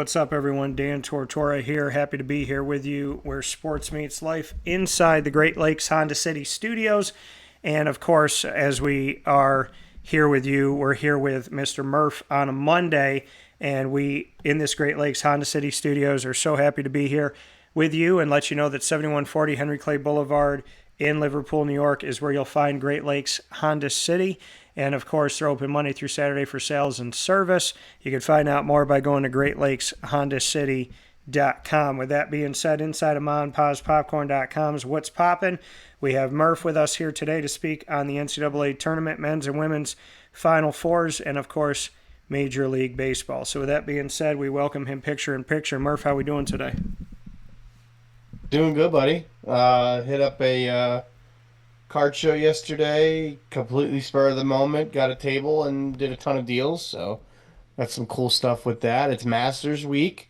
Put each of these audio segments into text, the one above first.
What's up, everyone? Dan Tortora here. Happy to be here with you where sports meets life inside the Great Lakes Honda City studios. And of course, as we are here with you, we're here with Mr. Murph on a Monday. And we, in this Great Lakes Honda City studios, are so happy to be here with you and let you know that 7140 Henry Clay Boulevard in Liverpool, New York is where you'll find Great Lakes Honda City. And of course, they're open Monday through Saturday for sales and service. You can find out more by going to GreatLakesHondaCity.com. With that being said, inside of MonPazPopcorn.com's What's Poppin', we have Murph with us here today to speak on the NCAA tournament, men's and women's Final Fours, and of course, Major League Baseball. So with that being said, we welcome him picture in picture. Murph, how we doing today? Doing good, buddy. Hit up a card show yesterday, completely spur of the moment. Got a table and did a ton of deals. So got some cool stuff with that. It's Masters week.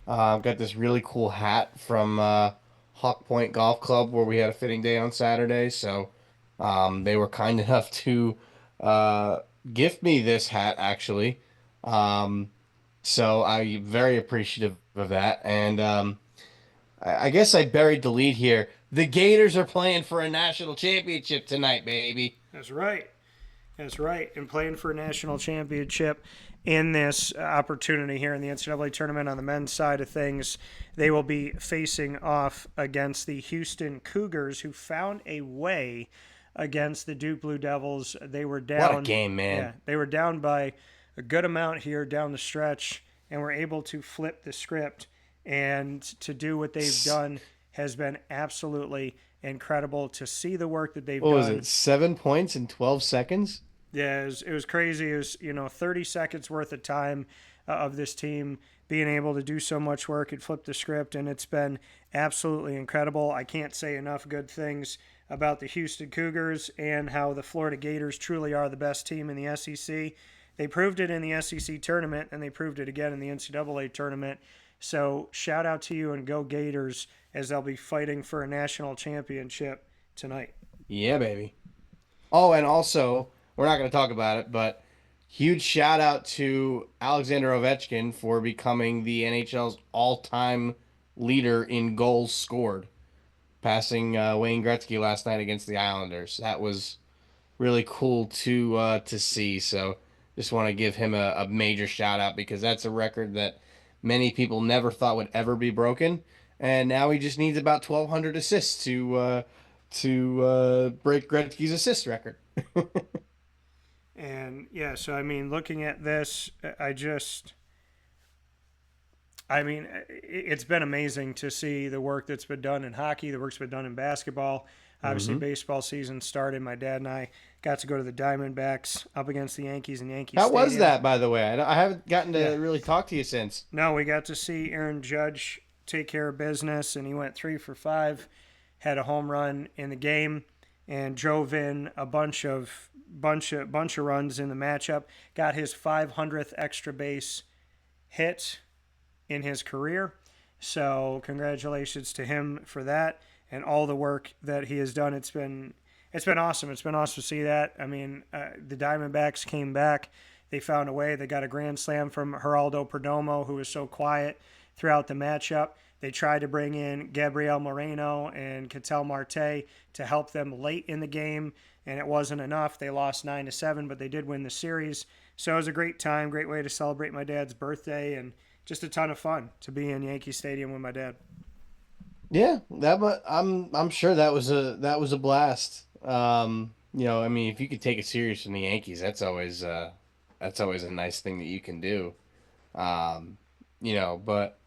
Got this really cool hat from Hawk Point Golf Club where we had a fitting day on Saturday. So they were kind enough to uh, gift me this hat actually. Um, so I'm very appreciative of that. And I guess I buried the lead here. The Gators are playing for a national championship tonight, baby. That's right. That's right. And playing for a national championship in this opportunity here in the NCAA tournament on the men's side of things, they will be facing off against the Houston Cougars, who found a way against the Duke Blue Devils. They were What a down. game, Yeah, man. they were down by a good amount here down the stretch and were able to flip the script and to do what they've done has been absolutely incredible. To see the work that they've What was done. it? 7 points in 12 seconds? Yeah, it was crazy. It was, 30 seconds worth of time of this team being able to do so much work and flip the script, and it's been absolutely incredible. I can't say enough good things about the Houston Cougars and how the Florida Gators truly are the best team in the SEC. They proved it in the SEC tournament, and they proved it again in the NCAA tournament. So shout out to you and go Gators as they'll be fighting for a national championship tonight. Yeah, baby. Oh, and also, we're not going to talk about it, but huge shout out to Alexander Ovechkin for becoming the NHL's all-time leader in goals scored, passing Wayne Gretzky last night against the Islanders. That was really cool to see. So just want to give him a major shout out because that's a record that many people never thought would ever be broken, and now he just needs about 1,200 assists to break Gretzky's assist record. And yeah, so I mean, looking at this, it's been amazing to see the work that's been done in hockey, the work's been done in basketball. Obviously, Hmm. baseball season started. My dad and I got to go to the Diamondbacks up against the Yankees in Yankee How was Stadium. that, by the way? I haven't gotten to Yeah. really talk to you since. No, we got to see Aaron Judge take care of business, and he went 3 for 5, had a home run in the game, and drove in a bunch of runs in the matchup. Got his 500th extra base hit in his career. So congratulations to him for that and all the work that he has done. It's been awesome. It's been awesome to see that. I mean, the Diamondbacks came back. They found a way. They got a grand slam from Geraldo Perdomo, who was so quiet throughout the matchup. They tried to bring in Gabriel Moreno and Ketel Marte to help them late in the game, and it wasn't enough. They lost 9-7, but they did win the series. So it was a great time, great way to celebrate my dad's birthday, and just a ton of fun to be in Yankee Stadium with my dad. Yeah, I'm sure that was a blast. I mean, if you could take it serious from the Yankees, that's always a nice thing that you can do. But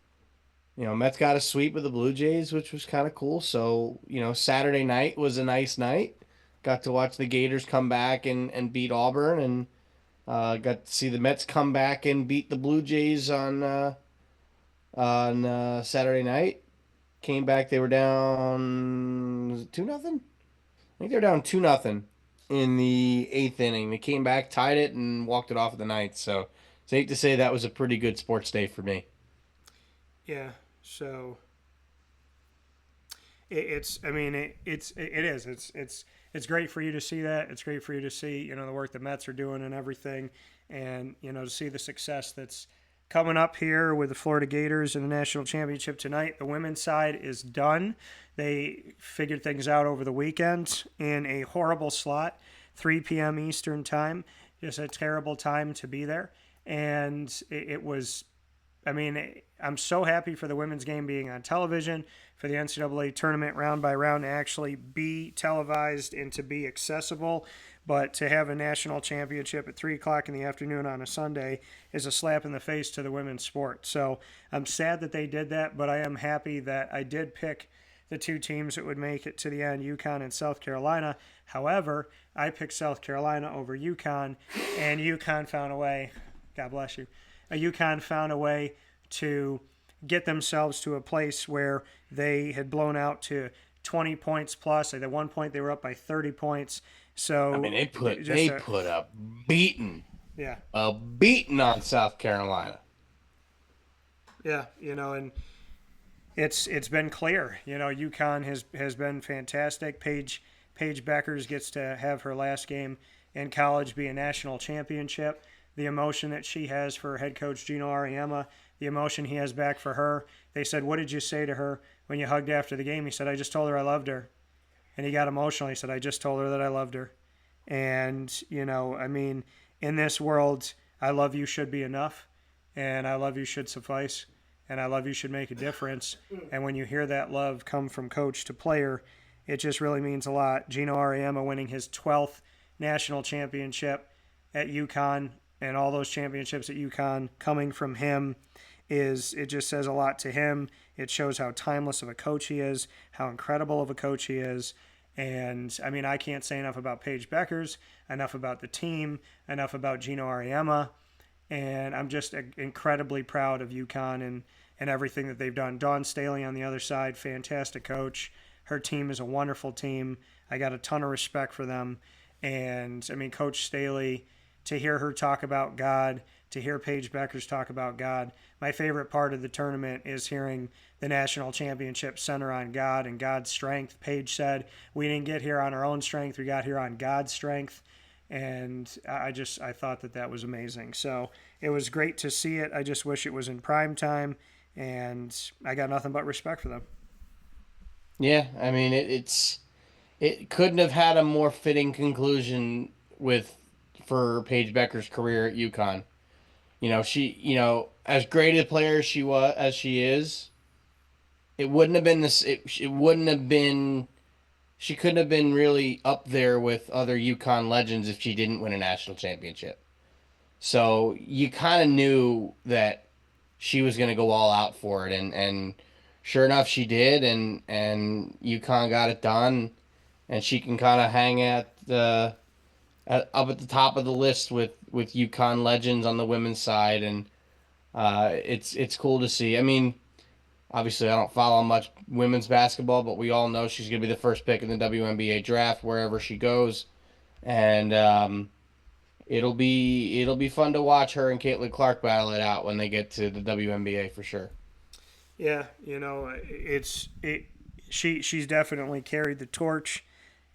Mets got a sweep with the Blue Jays, which was kind of cool. So, Saturday night was a nice night. Got to watch the Gators come back and beat Auburn, and got to see the Mets come back and beat the Blue Jays on Saturday night. Came back, they were down, was it 2-0? I think they were down 2-0 in the eighth inning. They came back, tied it, and walked it off of the ninth. So, safe to say that was a pretty good sports day for me. Yeah. So it's I mean it is it's great for you to see that. It's great for you to see the work the Mets are doing and everything, and to see the success that's coming up here with the Florida Gators in the national championship tonight. The women's side is done. They figured things out over the weekend in a horrible slot, 3 p.m. Eastern time. Just a terrible time to be there. And it was, I mean, I'm so happy for the women's game being on television, for the NCAA tournament round by round to actually be televised and to be accessible. But to have a national championship at 3 o'clock in the afternoon on a Sunday is a slap in the face to the women's sport. So I'm sad that they did that, but I am happy that I did pick the 2 teams that would make it to the end, UConn and South Carolina. However, I picked South Carolina over UConn, and UConn found a way, God bless you, UConn found a way to get themselves to a place where they had blown out to 20 points plus. At one point, they were up by 30 points. So I mean, they put a beating, yeah, a beating on South Carolina. Yeah, and it's been clear. UConn has been fantastic. Paige Beckers gets to have her last game in college be a national championship. The emotion that she has for head coach Geno Auriemma, the emotion he has back for her. They said, "What did you say to her when you hugged after the game?" He said, "I just told her I loved her." And he got emotional. He said, "I just told her that I loved her." And, I mean, in this world, I love you should be enough, and I love you should suffice, and I love you should make a difference. And when you hear that love come from coach to player, it just really means a lot. Geno Auriemma winning his 12th national championship at UConn, and all those championships at UConn coming from him, it just says a lot to him. It shows how timeless of a coach he is, how incredible of a coach he is. And, I mean, I can't say enough about Paige Beckers, enough about the team, enough about Geno Auriemma. And I'm just incredibly proud of UConn and everything that they've done. Dawn Staley on the other side, fantastic coach. Her team is a wonderful team. I got a ton of respect for them. And, I mean, Coach Staley, to hear her talk about God, to hear Paige Beckers talk about God. My favorite part of the tournament is hearing the national championship center on God and God's strength. Paige said, "We didn't get here on our own strength. We got here on God's strength." And I thought that was amazing. So it was great to see it. I just wish it was in prime time, and I got nothing but respect for them. Yeah, I mean, it couldn't have had a more fitting conclusion for Paige Becker's career at UConn. She, as great a player as she is, it wouldn't have been this. It wouldn't have been. She couldn't have been really up there with other UConn legends if she didn't win a national championship. So you kind of knew that she was going to go all out for it, and sure enough, she did, and UConn got it done, and she can kind of hang up at the top of the list with UConn legends on the women's side, and it's cool to see. I mean, obviously I don't follow much women's basketball, but we all know she's going to be the first pick in the WNBA draft wherever she goes, and it'll be fun to watch her and Caitlin Clark battle it out when they get to the WNBA for sure. Yeah, she's definitely carried the torch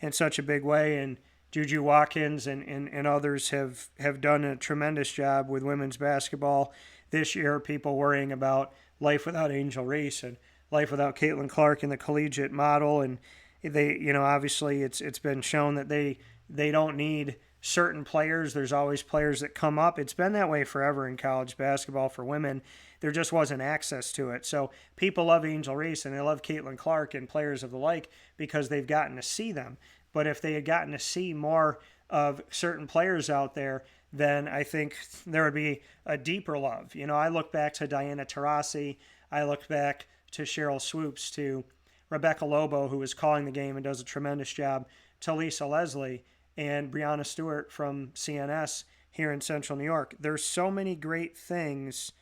in such a big way, and Juju Watkins and others have done a tremendous job with women's basketball this year. People worrying about life without Angel Reese and life without Caitlin Clark in the collegiate model, and they, obviously it's been shown that they don't need certain players. There's always players that come up. It's been that way forever in college basketball for women. There just wasn't access to it. So people love Angel Reese and they love Caitlin Clark and players of the like because they've gotten to see them. But if they had gotten to see more of certain players out there, then I think there would be a deeper love. I look back to Diana Taurasi. I look back to Cheryl Swoops, to Rebecca Lobo, who is calling the game and does a tremendous job, to Lisa Leslie and Brianna Stewart from CNS here in Central New York. There's so many great things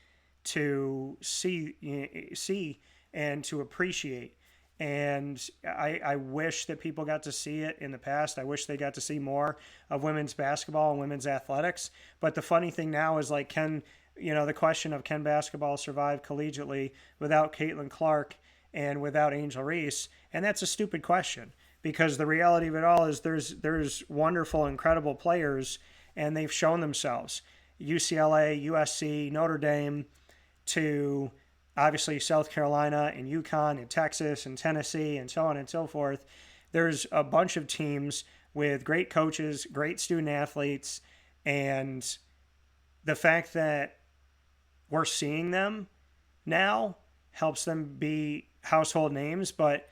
to see and to appreciate. And I wish that people got to see it in the past. I wish they got to see more of women's basketball and women's athletics. But the funny thing now is, like, the question of can basketball survive collegiately without Caitlin Clark and without Angel Reese? And that's a stupid question, because the reality of it all is there's wonderful, incredible players, and they've shown themselves. UCLA, USC, Notre Dame, to obviously South Carolina and UConn and Texas and Tennessee and so on and so forth. There's a bunch of teams with great coaches, great student athletes, and the fact that we're seeing them now helps them be household names. But,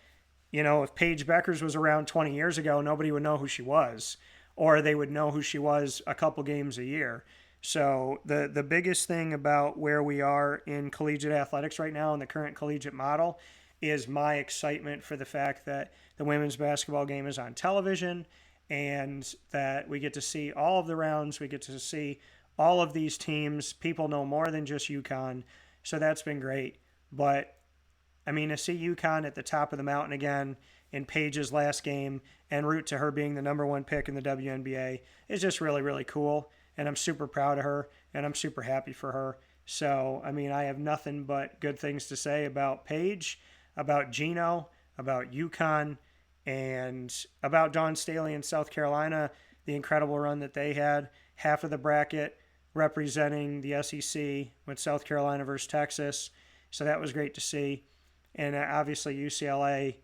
if Paige Beckers was around 20 years ago, nobody would know who she was, or they would know who she was a couple games a year. So the biggest thing about where we are in collegiate athletics right now in the current collegiate model is my excitement for the fact that the women's basketball game is on television and that we get to see all of the rounds. We get to see all of these teams. People know more than just UConn. So that's been great. But, to see UConn at the top of the mountain again in Paige's last game and root to her being the number one pick in the WNBA is just really, really cool. And I'm super proud of her, and I'm super happy for her. So, I have nothing but good things to say about Paige, about Geno, about UConn, and about Dawn Staley in South Carolina, the incredible run that they had, half of the bracket representing the SEC with South Carolina versus Texas. So that was great to see. And obviously UCLA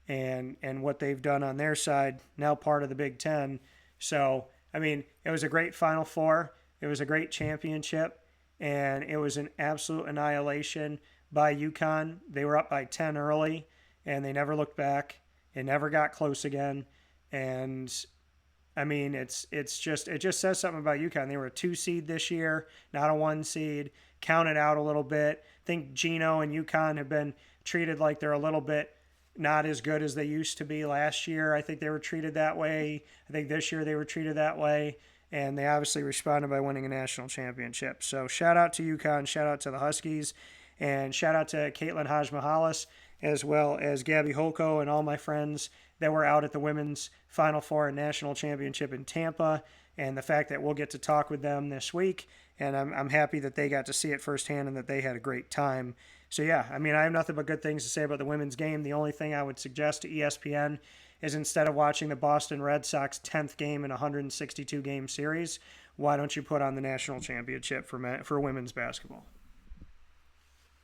and what they've done on their side, now part of the Big Ten. So, it was a great Final Four. It was a great championship, and it was an absolute annihilation by UConn. They were up by 10 early, and they never looked back. It never got close again. And, it just says something about UConn. They were a 2 seed this year, not a 1 seed. Counted out a little bit. I think Geno and UConn have been treated like they're a little bit not as good as they used to be last year. I think they were treated that way. I think this year they were treated that way. And they obviously responded by winning a national championship. So shout out to UConn, shout out to the Huskies, and shout out to Caitlin Hajmahalis, as well as Gabby Holko and all my friends that were out at the women's Final Four and national championship in Tampa, and the fact that we'll get to talk with them this week. And I'm happy that they got to see it firsthand and that they had a great time. So, yeah, I have nothing but good things to say about the women's game. The only thing I would suggest to ESPN is instead of watching the Boston Red Sox 10th game in a 162-game series, why don't you put on the national championship for women's basketball?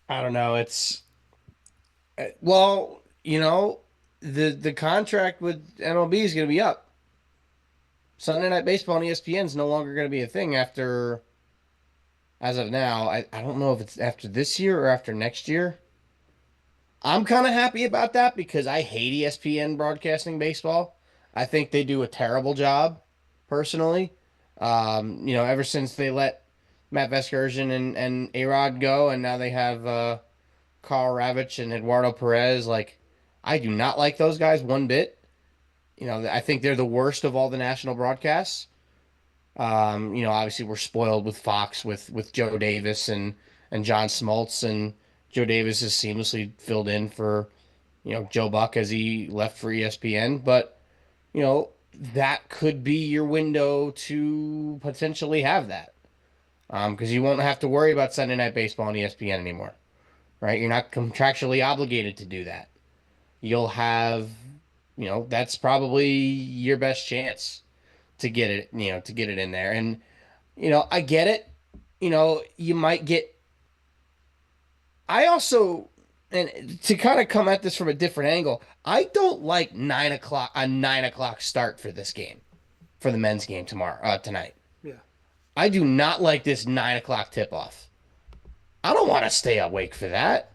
I don't know. Well, the contract with MLB is going to be up. Sunday Night Baseball on ESPN is no longer going to be a thing as of now. I don't know if it's after this year or after next year. I'm kind of happy about that because I hate ESPN broadcasting baseball. I think they do a terrible job, personally. Ever since they let Matt Vasgersian and A-Rod go, and now they have Carl Ravitch and Eduardo Perez. I do not like those guys one bit. I think they're the worst of all the national broadcasts. Obviously we're spoiled with Fox with Joe Davis and John Smoltz, and Joe Davis is seamlessly filled in for, Joe Buck as he left for ESPN. But, that could be your window to potentially have that. Because you won't have to worry about Sunday Night Baseball on ESPN anymore, right? You're not contractually obligated to do that. You'll have, that's probably your best chance to get it, in there. And, I get it. You might get. I also, and to kind of come at this from a different angle, I don't like 9 o'clock start for this game, for the men's game tonight. Yeah. I do not like this 9 o'clock tip off. I don't want to stay awake for that.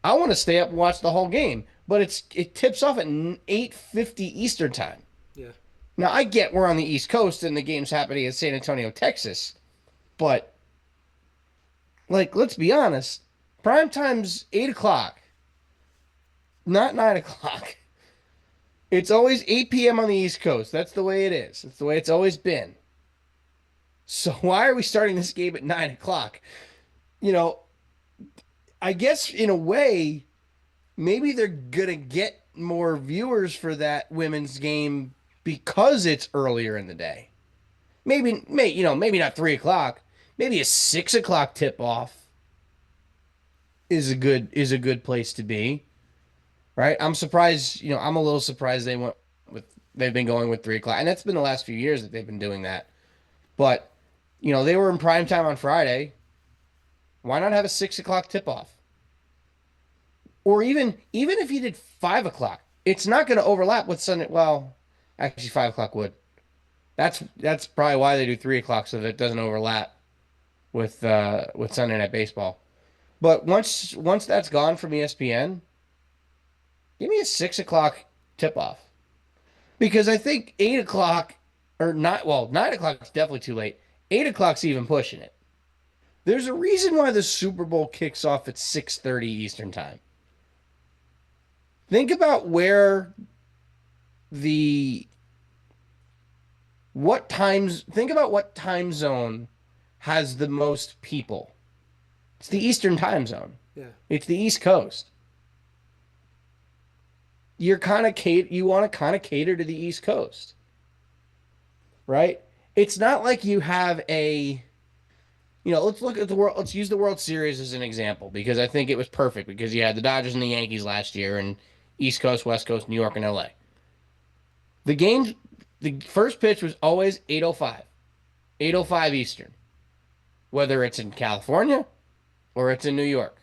I want to stay up and watch the whole game, but it tips off at 8:50 Eastern time. Yeah. Now I get we're on the East Coast and the game's happening in San Antonio, Texas, but let's be honest. Prime time's 8 o'clock, not 9 o'clock. It's always 8 p.m. on the East Coast. That's the way it is. That's the way it's always been. So why are we starting this game at 9 o'clock? I guess in a way, maybe they're going to get more viewers for that women's game because it's earlier in the day. Maybe not 3 o'clock. Maybe a 6 o'clock tip off is a good place to be, right? I'm surprised. I'm a little surprised they've been going with 3 o'clock, and that's been the last few years that they've been doing that. But they were in prime time on Friday. Why not have a 6 o'clock tip-off? Or even if you did 5 o'clock, it's not going to overlap with Sunday. Well, actually, 5 o'clock would. That's probably why they do 3 o'clock, so that it doesn't overlap with Sunday Night Baseball. But once that's gone from ESPN, give me a 6 o'clock tip-off. Because I think 8 o'clock, or not, well, 9 o'clock is definitely too late. 8 o'clock's even pushing it. There's a reason why the Super Bowl kicks off at 6:30 Eastern Time. Think about what time zone has the most people. It's the Eastern Time Zone. Yeah. It's the East Coast. You want to kind of cater to the East Coast. Right? It's not like you have let's look at let's use the World Series as an example, because I think it was perfect, because you had the Dodgers and the Yankees last year, and East Coast, West Coast, New York, and LA. The first pitch was always 8:05. 8:05 Eastern. Whether it's in California or it's in New York.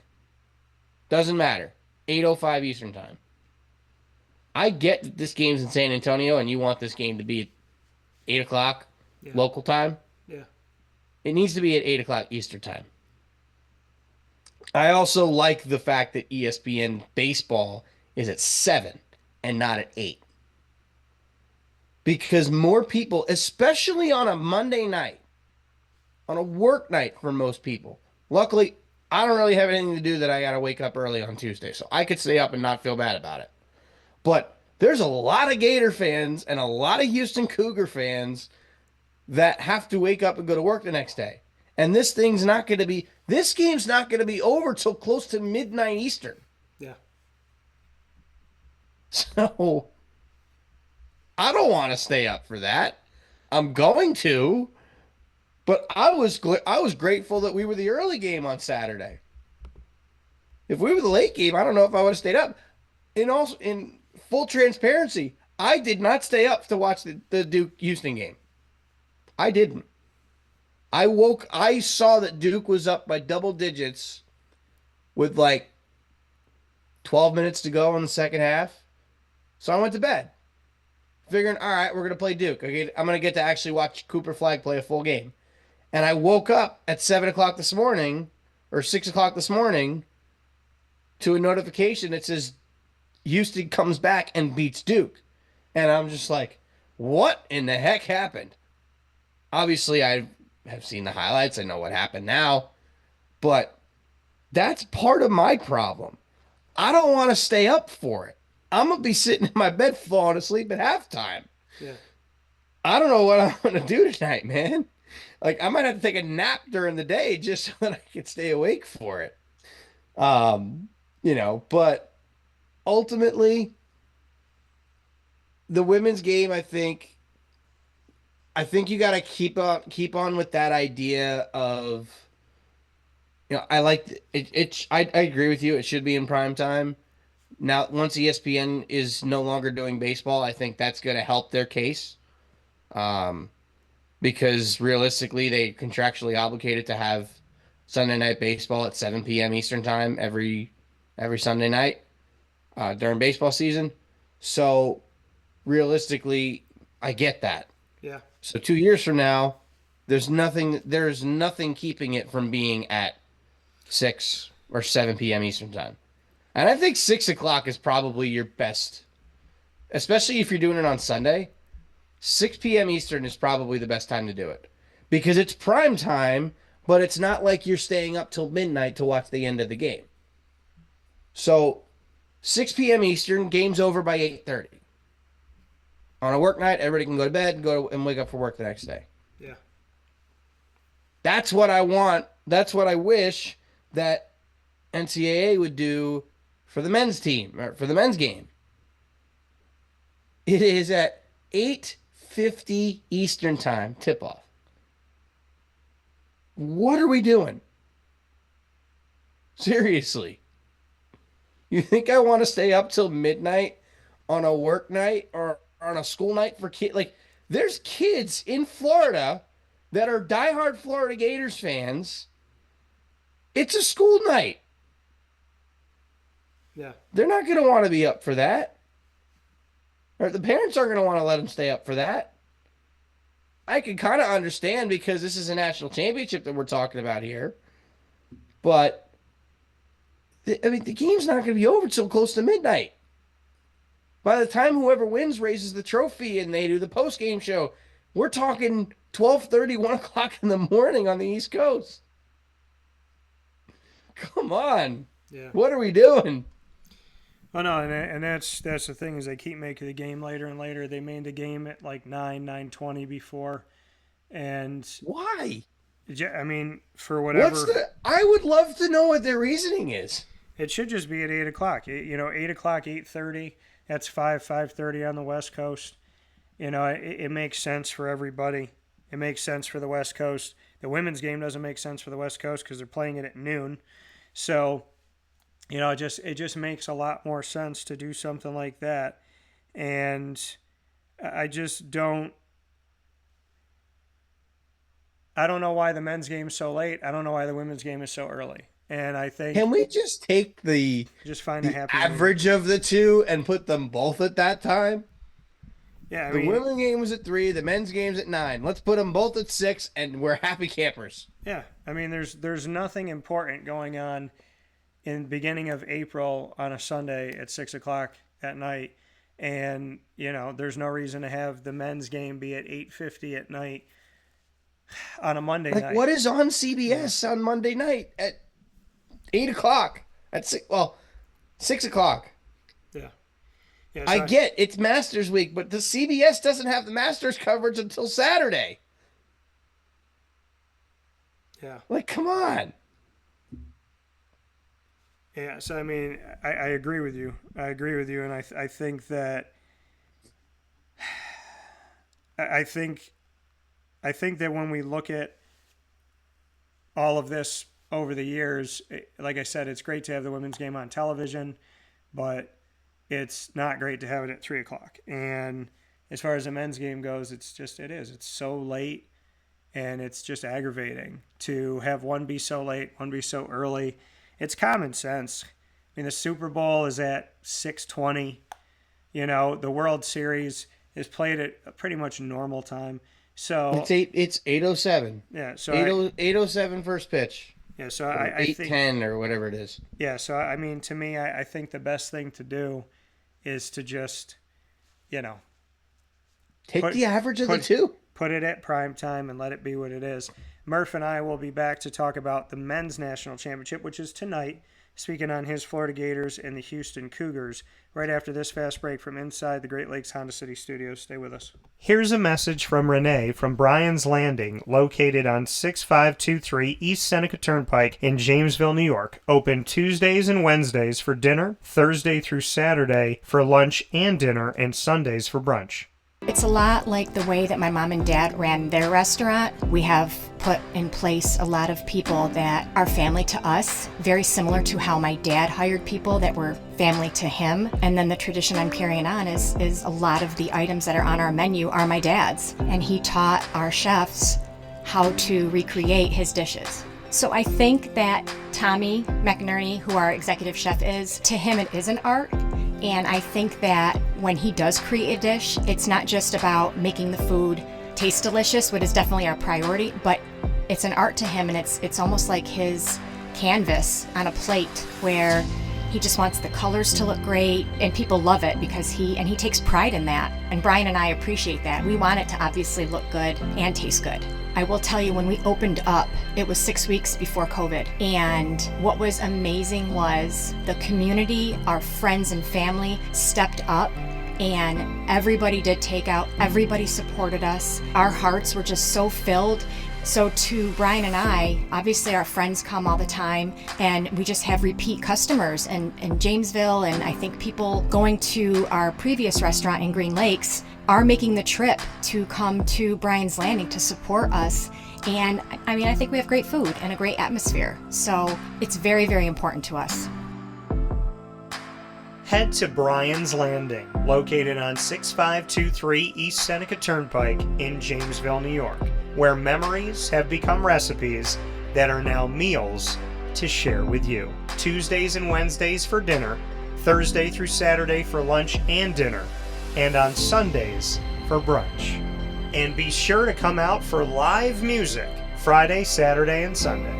Doesn't matter. 8:05 Eastern Time. I get that this game's in San Antonio and you want this game to be at 8 o'clock local time. Yeah. It needs to be at 8 o'clock Eastern Time. I also like the fact that ESPN baseball is at 7 and not at 8. Because more people, especially on a Monday night, on a work night for most people. Luckily, I don't really have anything to do that I got to wake up early on Tuesday, so I could stay up and not feel bad about it. But there's a lot of Gator fans and a lot of Houston Cougar fans that have to wake up and go to work the next day. And this game's not going to be over till close to midnight Eastern. Yeah. So I don't want to stay up for that. I'm going to, but I was grateful that we were the early game on Saturday. If we were the late game, I don't know if I would have stayed up. In full transparency, I did not stay up to watch the Duke Houston game. I didn't. I saw that Duke was up by double digits with like 12 minutes to go in the second half. So I went to bed. Figuring, all right, we're going to play Duke. Okay, I'm going to get to actually watch Cooper Flagg play a full game. And I woke up at 7 o'clock this morning, or 6 o'clock this morning, to a notification that says Houston comes back and beats Duke. And I'm just like, what in the heck happened? Obviously, I have seen the highlights. I know what happened now. But that's part of my problem. I don't want to stay up for it. I'm going to be sitting in my bed falling asleep at halftime. Yeah. I don't know what I'm going to do tonight, man. Like, I might have to take a nap during the day just so that I can stay awake for it. But ultimately, the women's game, I think you got to keep on with that idea of, I like it. I agree with you. It should be in prime time. Now, once ESPN is no longer doing baseball, I think that's going to help their case. Because realistically, they contractually obligated to have Sunday Night Baseball at 7 p.m. Eastern Time every Sunday night during baseball season. So, realistically, I get that. Yeah. So 2 years from now, there's nothing keeping it from being at 6 or 7 p.m. Eastern Time. And I think 6 o'clock is probably your best, especially if you're doing it on Sunday. 6 p.m. Eastern is probably the best time to do it. Because it's prime time, but it's not like you're staying up till midnight to watch the end of the game. So 6 p.m. Eastern, game's over by 8:30. On a work night, everybody can go to bed and wake up for work the next day. Yeah. That's what I want. That's what I wish that NCAA would do for the men's team, or for the men's game. It is at 8:50 Eastern Time, tip-off. What are we doing? Seriously. You think I want to stay up till midnight on a work night or on a school night for kids? Like, there's kids in Florida that are diehard Florida Gators fans. It's a school night. Yeah. They're not going to want to be up for that. Or the parents aren't going to want to let them stay up for that. I can kind of understand because this is a national championship that we're talking about here. But, the game's not going to be over till close to midnight. By the time whoever wins raises the trophy and they do the post-game show, we're talking 12:30, 1 o'clock in the morning on the East Coast. Come on. Yeah. What are we doing? Oh, no, and that's the thing is they keep making the game later and later. They made the game at like 9:20 before. And why? I mean, for whatever. I would love to know what their reasoning is. It should just be at 8 o'clock. 8 o'clock, 8:30. That's 5:30 on the West Coast. It makes sense for everybody. It makes sense for the West Coast. The women's game doesn't make sense for the West Coast because they're playing it at noon. So, it just makes a lot more sense to do something like that. And I just don't. I don't know why the men's game is so late. I don't know why the women's game is so early. And I think, can we just take the find a happy average of the two and put them both at that time? Yeah, the women's game was at 3, the men's game's at 9. Let's put them both at 6, and we're happy campers. Yeah, I mean, there's nothing important going on in the beginning of April on a Sunday at 6 o'clock at night, and there's no reason to have the men's game be at 8:50 at night on a Monday night. What is on CBS on Monday night at 8 o'clock? At 6 o'clock. Yeah, I get it's Masters Week, but the CBS doesn't have the Masters coverage until Saturday. Yeah. Come on. Yeah, so I mean, I agree with you. And I think that I think that when we look at all of this over the years, like I said, it's great to have the women's game on television, but it's not great to have it at 3 o'clock. And as far as the men's game goes, it's so late, and it's just aggravating to have one be so late, one be so early. It's common sense. I mean, the Super Bowl is at 6:20. The World Series is played at pretty much normal time. So it's 8:07. Yeah, so 8:07 first pitch. Yeah, so I think 8:10 or whatever it is. Yeah, so I mean, to me, I think the best thing to do is to just, take the average of the two. Put it at prime time and let it be what it is. Murph and I will be back to talk about the men's national championship, which is tonight, speaking on his Florida Gators and the Houston Cougars, right after this fast break from inside the Great Lakes Honda City studios. Stay with us. Here's a message from Renee from Bryan's Landing, located on 6523 East Seneca Turnpike in Jamesville, New York. Open Tuesdays and Wednesdays for dinner, Thursday through Saturday for lunch and dinner, and Sundays for brunch. It's a lot like the way that my mom and dad ran their restaurant. We have put in place a lot of people that are family to us, very similar to how my dad hired people that were family to him. And then the tradition I'm carrying on is a lot of the items that are on our menu are my dad's. And he taught our chefs how to recreate his dishes. So I think that Tommy McInerney, who our executive chef is, to him it is an art. And I think that when he does create a dish, it's not just about making the food taste delicious, which is definitely our priority, but it's an art to him, and it's almost like his canvas on a plate where he just wants the colors to look great, and people love it because he takes pride in that. And Brian and I appreciate that. We want it to obviously look good and taste good. I will tell you, when we opened up, it was 6 weeks before COVID. And what was amazing was the community, our friends and family stepped up, and everybody did takeout. Everybody supported us. Our hearts were just so filled. So to Brian and I, obviously our friends come all the time, and we just have repeat customers in Jamesville, and I think people going to our previous restaurant in Green Lakes are making the trip to come to Bryan's Landing to support us. And I mean, I think we have great food and a great atmosphere. So it's very, very important to us. Head to Bryan's Landing, located on 6523 East Seneca Turnpike in Jamesville, New York, where memories have become recipes that are now meals to share with you. Tuesdays and Wednesdays for dinner, Thursday through Saturday for lunch and dinner, and on Sundays for brunch. And be sure to come out for live music Friday, Saturday, and Sunday.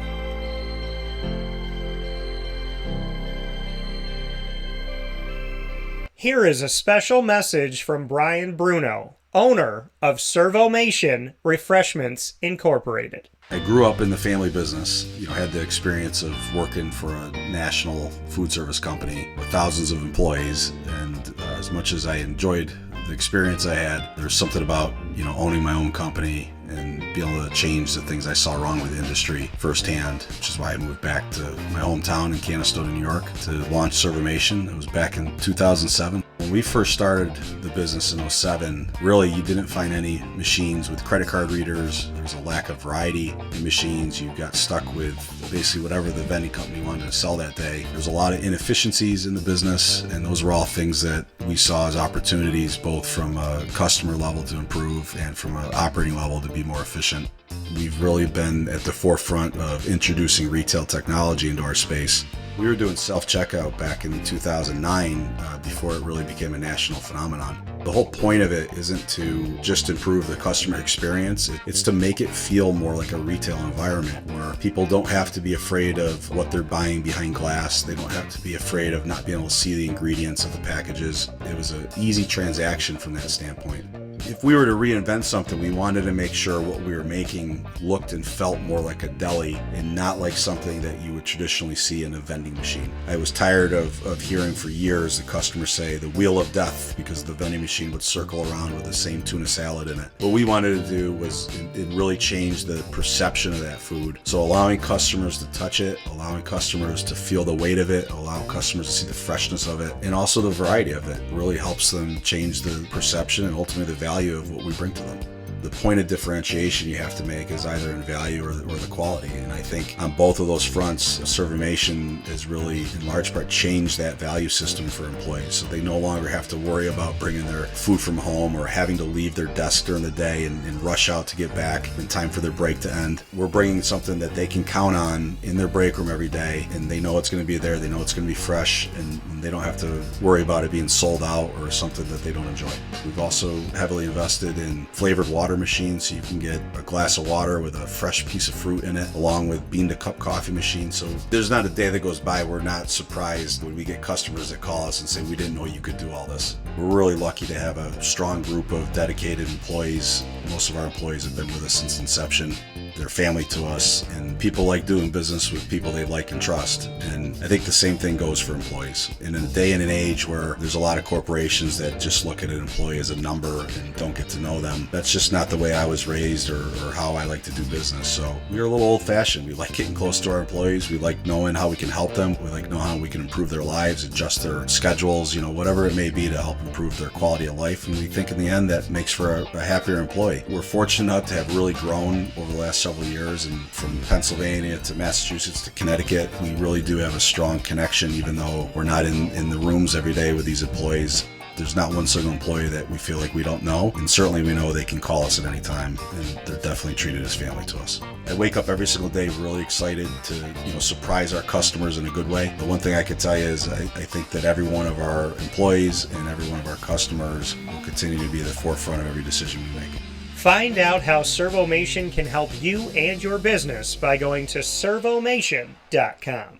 Here is a special message from Brian Bruno, owner of Servomation Refreshments Incorporated. I grew up in the family business, had the experience of working for a national food service company with thousands of employees, and as much as I enjoyed the experience I had, there's something about, owning my own company and being able to change the things I saw wrong with the industry firsthand, which is why I moved back to my hometown in Canastota, New York to launch Servomation. It was back in 2007. When we first started the business in 2007, really you didn't find any machines with credit card readers. There was a lack of variety in machines. You got stuck with basically whatever the vending company wanted to sell that day. There's a lot of inefficiencies in the business, and those were all things that we saw as opportunities, both from a customer level to improve and from an operating level to be more efficient. We've really been at the forefront of introducing retail technology into our space. We were doing self-checkout back in 2009 before it really became a national phenomenon. The whole point of it isn't to just improve the customer experience. It's to make it feel more like a retail environment where people don't have to be afraid of what they're buying behind glass. They don't have to be afraid of not being able to see the ingredients of the packages. It was an easy transaction from that standpoint. If we were to reinvent something, we wanted to make sure what we were making looked and felt more like a deli and not like something that you would traditionally see in a vending machine. I was tired of hearing for years the customers say the wheel of death because the vending machine would circle around with the same tuna salad in it. What we wanted to do was it really change the perception of that food. So allowing customers to touch it, allowing customers to feel the weight of it, allow customers to see the freshness of it, and also the variety of it really helps them change the perception and ultimately the value of what we bring to them. The point of differentiation you have to make is either in value or the quality. And I think on both of those fronts, Servomation has really, in large part, changed that value system for employees. So they no longer have to worry about bringing their food from home or having to leave their desk during the day and rush out to get back in time for their break to end. We're bringing something that they can count on in their break room every day, and they know it's going to be there, they know it's going to be fresh, and they don't have to worry about it being sold out or something that they don't enjoy. We've also heavily invested in flavored water machines, so you can get a glass of water with a fresh piece of fruit in it, along with bean to cup coffee machines. So there's not a day that goes by we're not surprised when we get customers that call us and say, we didn't know you could do all this. We're really lucky to have a strong group of dedicated employees. Most of our employees have been with us since inception. They're family to us, and people like doing business with people they like and trust. And I think the same thing goes for employees. In a day and an age where there's a lot of corporations that just look at an employee as a number and don't get to know them, that's just not the way I was raised or how I like to do business. So we're a little old-fashioned. We like getting close to our employees. We like knowing how we can help them. We like knowing how we can improve their lives, adjust their schedules, whatever it may be to help improve their quality of life. And we think in the end that makes for a happier employee. We're fortunate enough to have really grown over the last several years, and from Pennsylvania to Massachusetts to Connecticut, we really do have a strong connection, even though we're not in the rooms every day with these employees. There's not one single employee that we feel like we don't know, and certainly we know they can call us at any time, and they're definitely treated as family to us. I wake up every single day really excited to surprise our customers in a good way. The one thing I can tell you is I think that every one of our employees and every one of our customers will continue to be at the forefront of every decision we make. Find out how Servomation can help you and your business by going to servomation.com.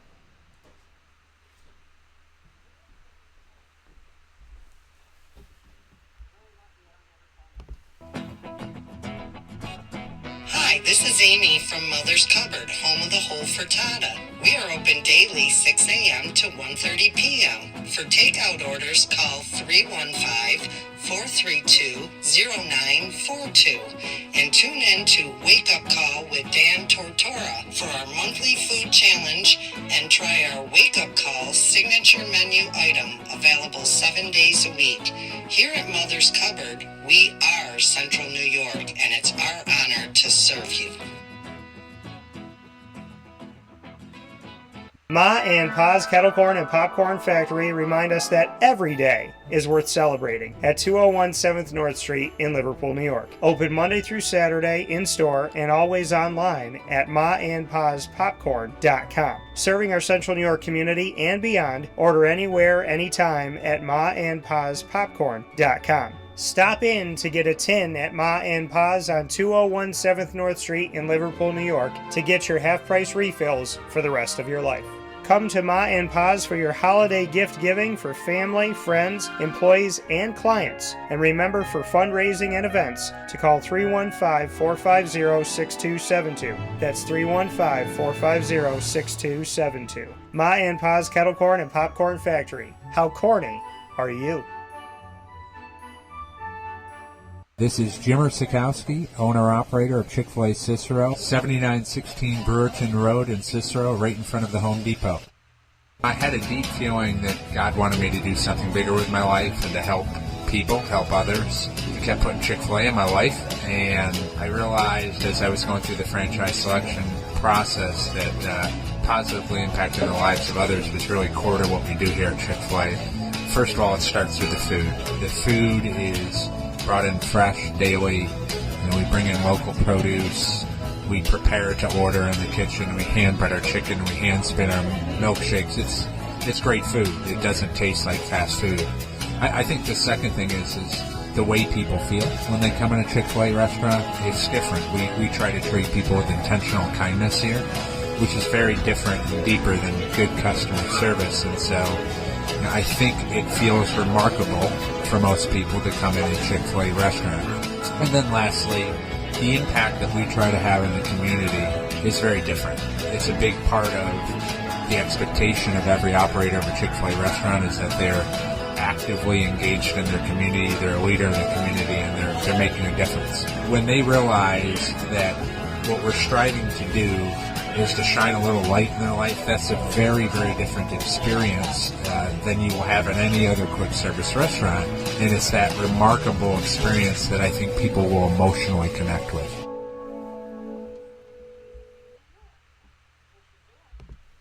Hi, this is Amy from Mother's Cupboard, home of the whole frittata. We are open daily 6 a.m. to 1:30 p.m. For takeout orders, call 315-432-0942 and tune in to Wake Up Call with Dan Tortora for our monthly food challenge and try our Wake Up Call signature menu item available 7 days a week. Here at Mother's Cupboard, we are Central New York, and it's our honor to serve you. Ma and Pa's Kettle Corn and Popcorn Factory remind us that every day is worth celebrating at 201 7th North Street in Liverpool, New York. Open Monday through Saturday in-store and always online at maandpaspopcorn.com. Serving our Central New York community and beyond, order anywhere, anytime at maandpaspopcorn.com. Stop in to get a tin at Ma and Pa's on 201 7th North Street in Liverpool, New York to get your half-price refills for the rest of your life. Come to Ma and Pa's for your holiday gift giving for family, friends, employees, and clients. And remember, for fundraising and events, to call 315-450-6272. That's 315-450-6272. Ma and Pa's Kettle Corn and Popcorn Factory. How corny are you? This is Jimmer Sikowski, owner-operator of Chick-fil-A Cicero, 7916 Brewerton Road in Cicero, right in front of the Home Depot. I had a deep feeling that God wanted me to do something bigger with my life and to help people, help others. He kept putting Chick-fil-A in my life, and I realized as I was going through the franchise selection process that positively impacting the lives of others was really core to what we do here at Chick-fil-A. First of all, it starts with the food. The food is brought in fresh daily, and we bring in local produce. We prepare to order in the kitchen. We hand bread our chicken. We hand spin our milkshakes. It's great food. It doesn't taste like fast food. I think the second thing is the way people feel when they come in a Chick-fil-A restaurant. It's different. We try to treat people with intentional kindness here, which is very different and deeper than good customer service. And so I think it feels remarkable for most people to come in a Chick-fil-A restaurant. And then lastly, the impact that we try to have in the community is very different. It's a big part of the expectation of every operator of a Chick-fil-A restaurant is that they're actively engaged in their community, they're a leader in the community, and they're making a difference. When they realize that what we're striving to do is to shine a little light in their life, that's a very, very different experience than you will have in any other quick service restaurant. And it's that remarkable experience that I think people will emotionally connect with.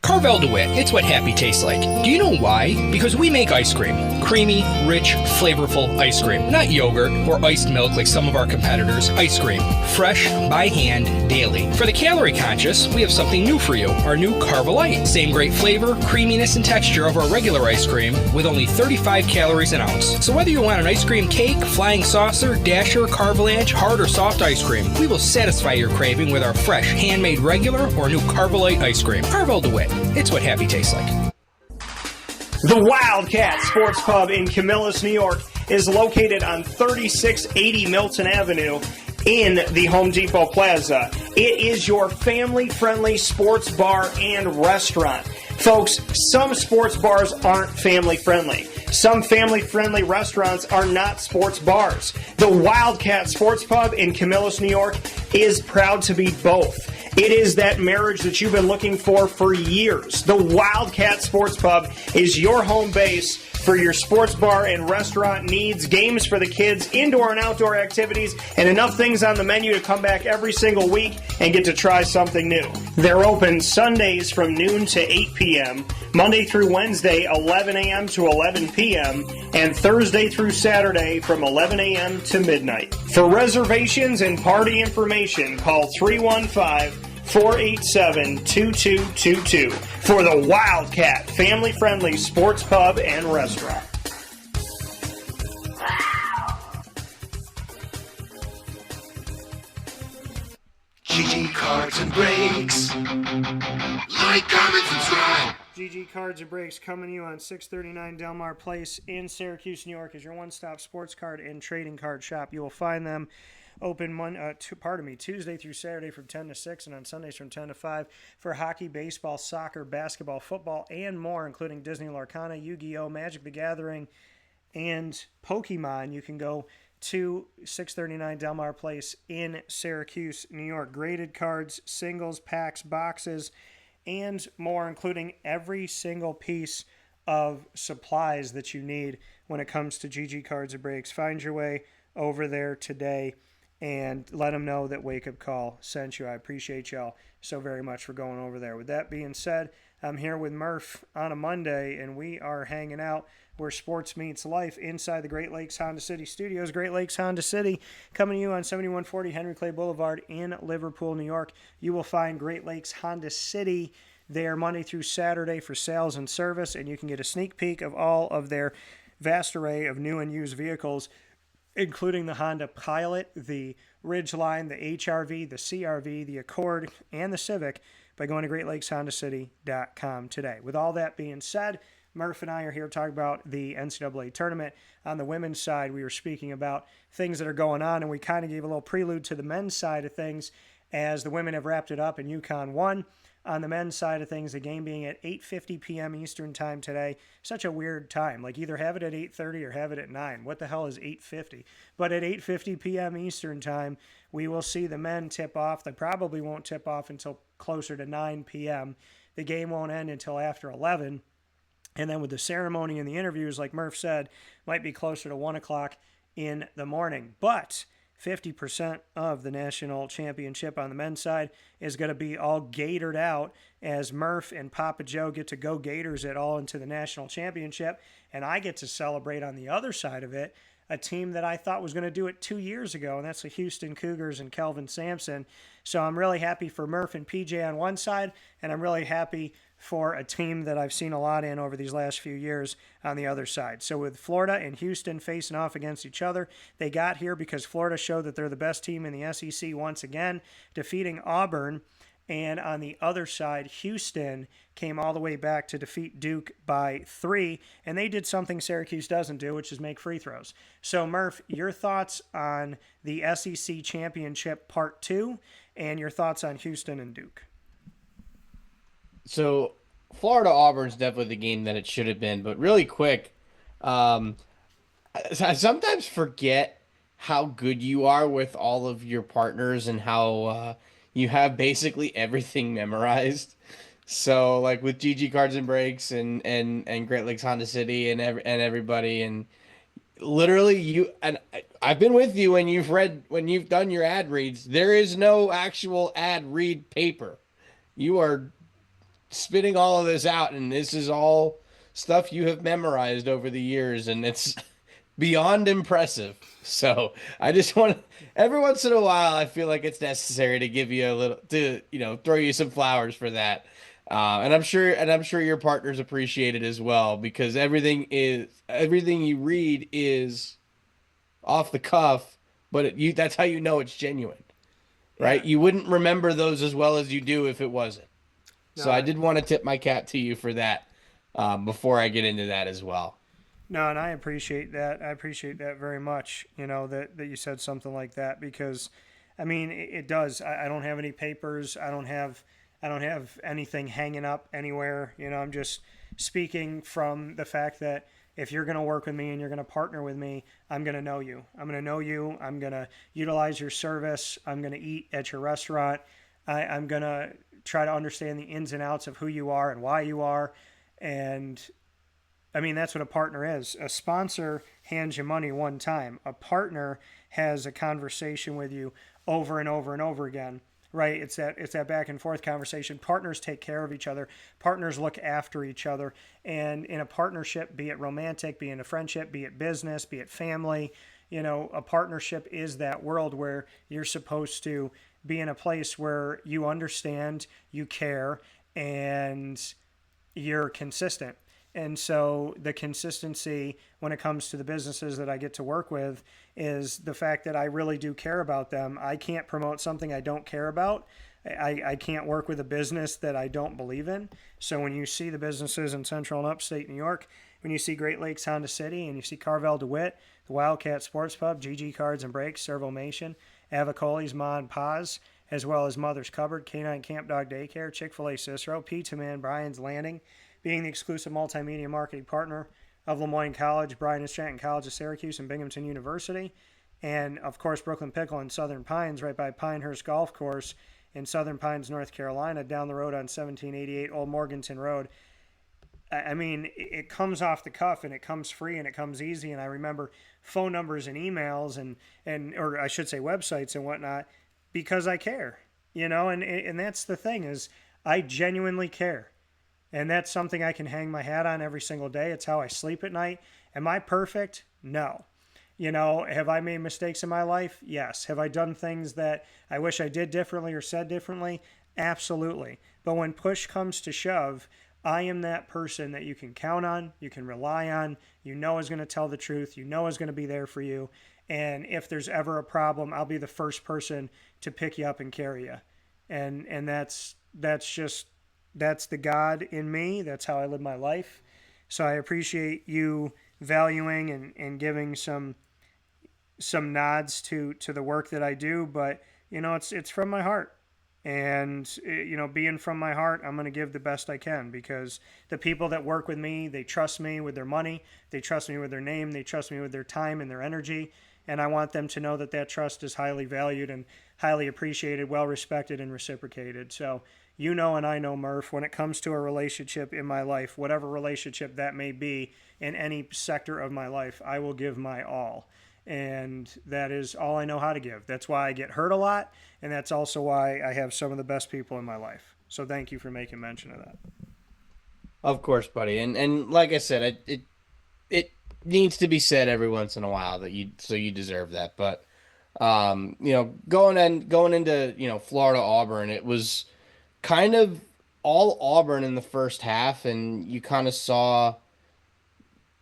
Carvel DeWitt, it's what happy tastes like. Do you know why? Because we make ice cream. Creamy, rich, flavorful ice cream. Not yogurt or iced milk like some of our competitors. Ice cream. Fresh, by hand, daily. For the calorie conscious, we have something new for you. Our new Carvelite. Same great flavor, creaminess, and texture of our regular ice cream with only 35 calories an ounce. So whether you want an ice cream cake, flying saucer, dasher, carvalanche, hard or soft ice cream, we will satisfy your craving with our fresh, handmade regular or new Carvelite ice cream. Carvel DeWitt. It's what happy tastes like. The Wildcat Sports Pub in Camillus, New York is located on 3680 Milton Avenue in the Home Depot Plaza. It is your family-friendly sports bar and restaurant. Folks, some sports bars aren't family-friendly. Some family-friendly restaurants are not sports bars. The Wildcat Sports Pub in Camillus, New York is proud to be both. It is that marriage that you've been looking for years. The Wildcat Sports Pub is your home base for your sports bar and restaurant needs, games for the kids, indoor and outdoor activities, and enough things on the menu to come back every single week and get to try something new. They're open Sundays from noon to 8 p.m., Monday through Wednesday, 11 a.m. to 11 p.m., and Thursday through Saturday from 11 a.m. to midnight. For reservations and party information, call 315-487-2222 for the Wildcat family-friendly sports pub and restaurant. GG Cards and Breaks. Like, comment, subscribe. GG Cards and Breaks coming to you on 639 Delmar Place in Syracuse, New York is your one-stop sports card and trading card shop. You will find them open Tuesday through Saturday from 10 to 6 and on Sundays from 10 to 5 for hockey, baseball, soccer, basketball, football, and more, including Disney Lorcana, Yu-Gi-Oh!, Magic the Gathering, and Pokemon. You can go to 639 Delmar Place in Syracuse, New York. Graded cards, singles, packs, boxes, and more, including every single piece of supplies that you need when it comes to GG Cards and Breaks. Find your way over there today and let them know that Wake Up Call sent you. I appreciate y'all so very much for going over there. With that being said, I'm here with Murph on a Monday, and we are hanging out where sports meets life inside the Great Lakes Honda City Studios. Great Lakes Honda City, coming to you on 7140 Henry Clay Boulevard in Liverpool, New York. You will find Great Lakes Honda City there Monday through Saturday for sales and service, and you can get a sneak peek of all of their vast array of new and used vehicles, including the Honda Pilot, the Ridgeline, the HRV, the CRV, the Accord, and the Civic, by going to GreatLakesHondaCity.com today. With all that being said, Murph and I are here to talk about the NCAA tournament. On the women's side, we were speaking about things that are going on, and we kind of gave a little prelude to the men's side of things as the women have wrapped it up and UConn won. On the men's side of things, the game being at 8:50 p.m. Eastern time today. Such a weird time. Like, either have it at 8:30 or have it at 9. What the hell is 8:50? But at 8:50 p.m. Eastern time, we will see the men tip off. They probably won't tip off until closer to 9 p.m. The game won't end until after 11. And then with the ceremony and the interviews, like Murph said, might be closer to 1 o'clock in the morning. But 50% of the national championship on the men's side is going to be all Gatored out as Murph and Papa Joe get to go Gators it all into the national championship. And I get to celebrate on the other side of it a team that I thought was going to do it 2 years ago, and that's the Houston Cougars and Kelvin Sampson. So I'm really happy for Murph and PJ on one side, and I'm really happy for a team that I've seen a lot in over these last few years on the other side. So with Florida and Houston facing off against each other, they got here because Florida showed that they're the best team in the SEC once again, defeating Auburn. And on the other side, Houston came all the way back to defeat Duke by 3, and they did something Syracuse doesn't do, which is make free throws. So, Murph, your thoughts on the SEC Championship Part 2 and your thoughts on Houston and Duke? So, Florida-Auburn's definitely the game that it should have been, but really quick, I sometimes forget how good you are with all of your partners and how you have basically everything memorized. So, like with GG Cards and Breaks and Great Lakes Honda City and everybody, and literally I've been with you when you've done your ad reads. There is no actual ad read paper. You are spitting all of this out, and this is all stuff you have memorized over the years, and it's beyond impressive. So I just want every once in a while, I feel like it's necessary to give you a little, to throw you some flowers for that. And I'm sure your partners appreciate it as well, because everything you read is off the cuff, but that's how you know it's genuine, right? Yeah. You wouldn't remember those as well as you do if it wasn't. No, so I did want to tip my cap to you for that before I get into that as well. No, and I appreciate that. I appreciate that very much, that you said something like that, because, I mean, it does. I don't have any papers. I don't have anything hanging up anywhere. I'm just speaking from the fact that if you're going to work with me and you're going to partner with me, I'm going to know you. I'm going to know you. I'm going to utilize your service. I'm going to eat at your restaurant. I'm going to try to understand the ins and outs of who you are and why you are. And I mean, that's what a partner is. A sponsor hands you money one time. A partner has a conversation with you over and over and over again, right? It's that back and forth conversation. Partners take care of each other. Partners look after each other. And in a partnership, be it romantic, be it a friendship, be it business, be it family, a partnership is that world where you're supposed to be in a place where you understand, you care, and you're consistent. And so the consistency when it comes to the businesses that I get to work with is the fact that I really do care about them. I can't promote something I don't care about. I can't work with a business that I don't believe in. So when you see the businesses in Central and Upstate New York, when you see Great Lakes Honda City and you see Carvel DeWitt, the Wildcat Sports Pub, GG Cards and Breaks, Servomation, Avicoli's Ma and Pa's, as well as Mother's Cupboard, Canine Camp Dog Daycare, Chick-fil-A Cicero, Pizza Man, Brian's Landing, being the exclusive multimedia marketing partner of Lemoyne College, Bryan and Stratton College of Syracuse, and Binghamton University, and of course Brooklyn Pickle and Southern Pines right by Pinehurst Golf Course in Southern Pines, North Carolina, down the road on 1788 Old Morganton Road. I mean, it comes off the cuff and it comes free and it comes easy. And I remember phone numbers and emails or I should say websites and whatnot, because I care, and that's the thing, is I genuinely care. And that's something I can hang my hat on every single day. It's how I sleep at night. Am I perfect? No. Have I made mistakes in my life? Yes. Have I done things that I wish I did differently or said differently? Absolutely. But when push comes to shove, I am that person that you can count on, you can rely on, is going to tell the truth, is going to be there for you. And if there's ever a problem, I'll be the first person to pick you up and carry you. And that's the God in me. That's how I live my life. So I appreciate you valuing and giving some nods to the work that I do, but it's from my heart. And being from my heart, I'm going to give the best I can, because the people that work with me, they trust me with their money, they trust me with their name, they trust me with their time and their energy, and I want them to know that trust is highly valued and highly appreciated, well respected, and reciprocated. So and I know, Murph, when it comes to a relationship in my life, whatever relationship that may be in any sector of my life, I will give my all. And that is all I know how to give. That's why I get hurt a lot, and that's also why I have some of the best people in my life. So thank you for making mention of that. Of course, buddy. And like I said, it needs to be said every once in a while that you deserve that. But going into Florida Auburn, it was kind of all Auburn in the first half, and you kind of saw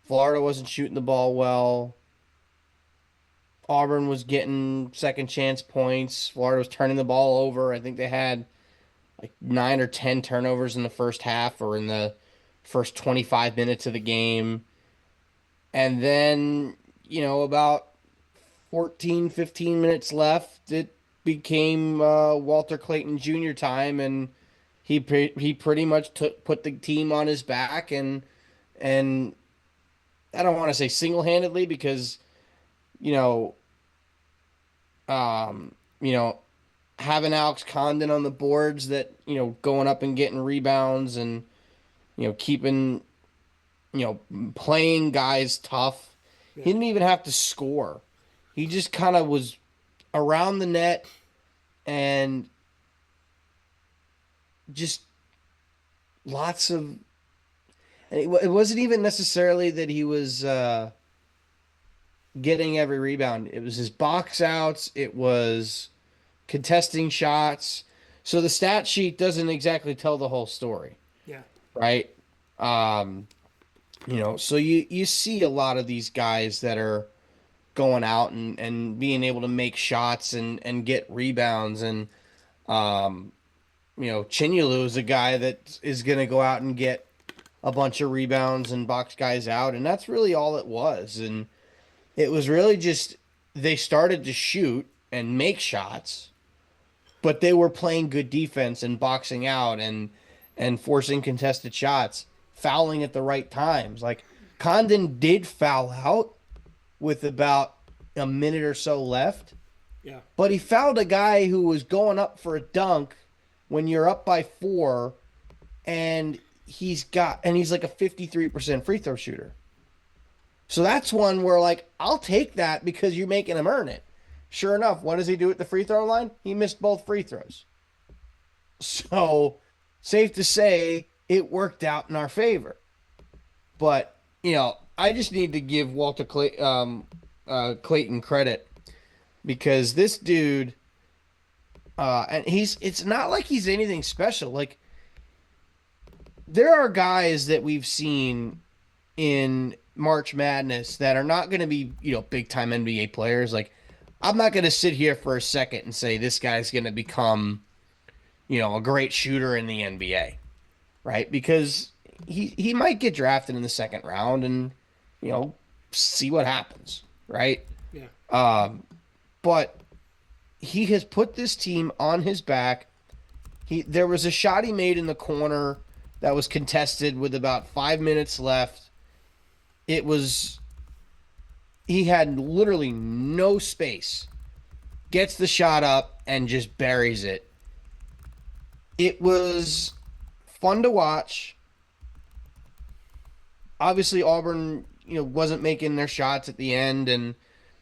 Florida wasn't shooting the ball well. Auburn was getting second chance points. Florida was turning the ball over. I think they had like 9 or 10 turnovers in the first half or in the first 25 minutes of the game. And then, about 14, 15 minutes left, it became Walter Clayton Jr. time, and he pretty much put the team on his back, and I don't want to say single-handedly, because having Alex Condon on the boards, that going up and getting rebounds and keeping playing guys tough. Yeah. He didn't even have to score. He just kind of was around the net and just lots of. It wasn't even necessarily that he was getting every rebound. It was his box outs. It was contesting shots. So the stat sheet doesn't exactly tell the whole story. Yeah. Right? So you see a lot of these guys that are going out and being able to make shots and get rebounds. And, Chinyelu is a guy that is going to go out and get a bunch of rebounds and box guys out. And that's really all it was. And it was really just they started to shoot and make shots, but they were playing good defense and boxing out and forcing contested shots, fouling at the right times. Like, Condon did foul out with about a minute or so left. Yeah. But he fouled a guy who was going up for a dunk when you're up by 4, and he's like a 53% free throw shooter. So that's one where, like, I'll take that because you're making him earn it. Sure enough, what does he do at the free throw line? He missed both free throws. So, safe to say, it worked out in our favor. But, I just need to give Walter Clayton credit, because this dude, and it's not like he's anything special. Like, there are guys that we've seen in March Madness that are not going to be, big time NBA players. Like, I'm not going to sit here for a second and say this guy's going to become, a great shooter in the NBA, right? Because he might get drafted in the second round and, see what happens, right? Yeah. But he has put this team on his back. There was a shot he made in the corner that was contested with about 5 minutes left. He had literally no space, gets the shot up and just buries it. It was fun to watch. obviously Auburn, wasn't making their shots at the end, and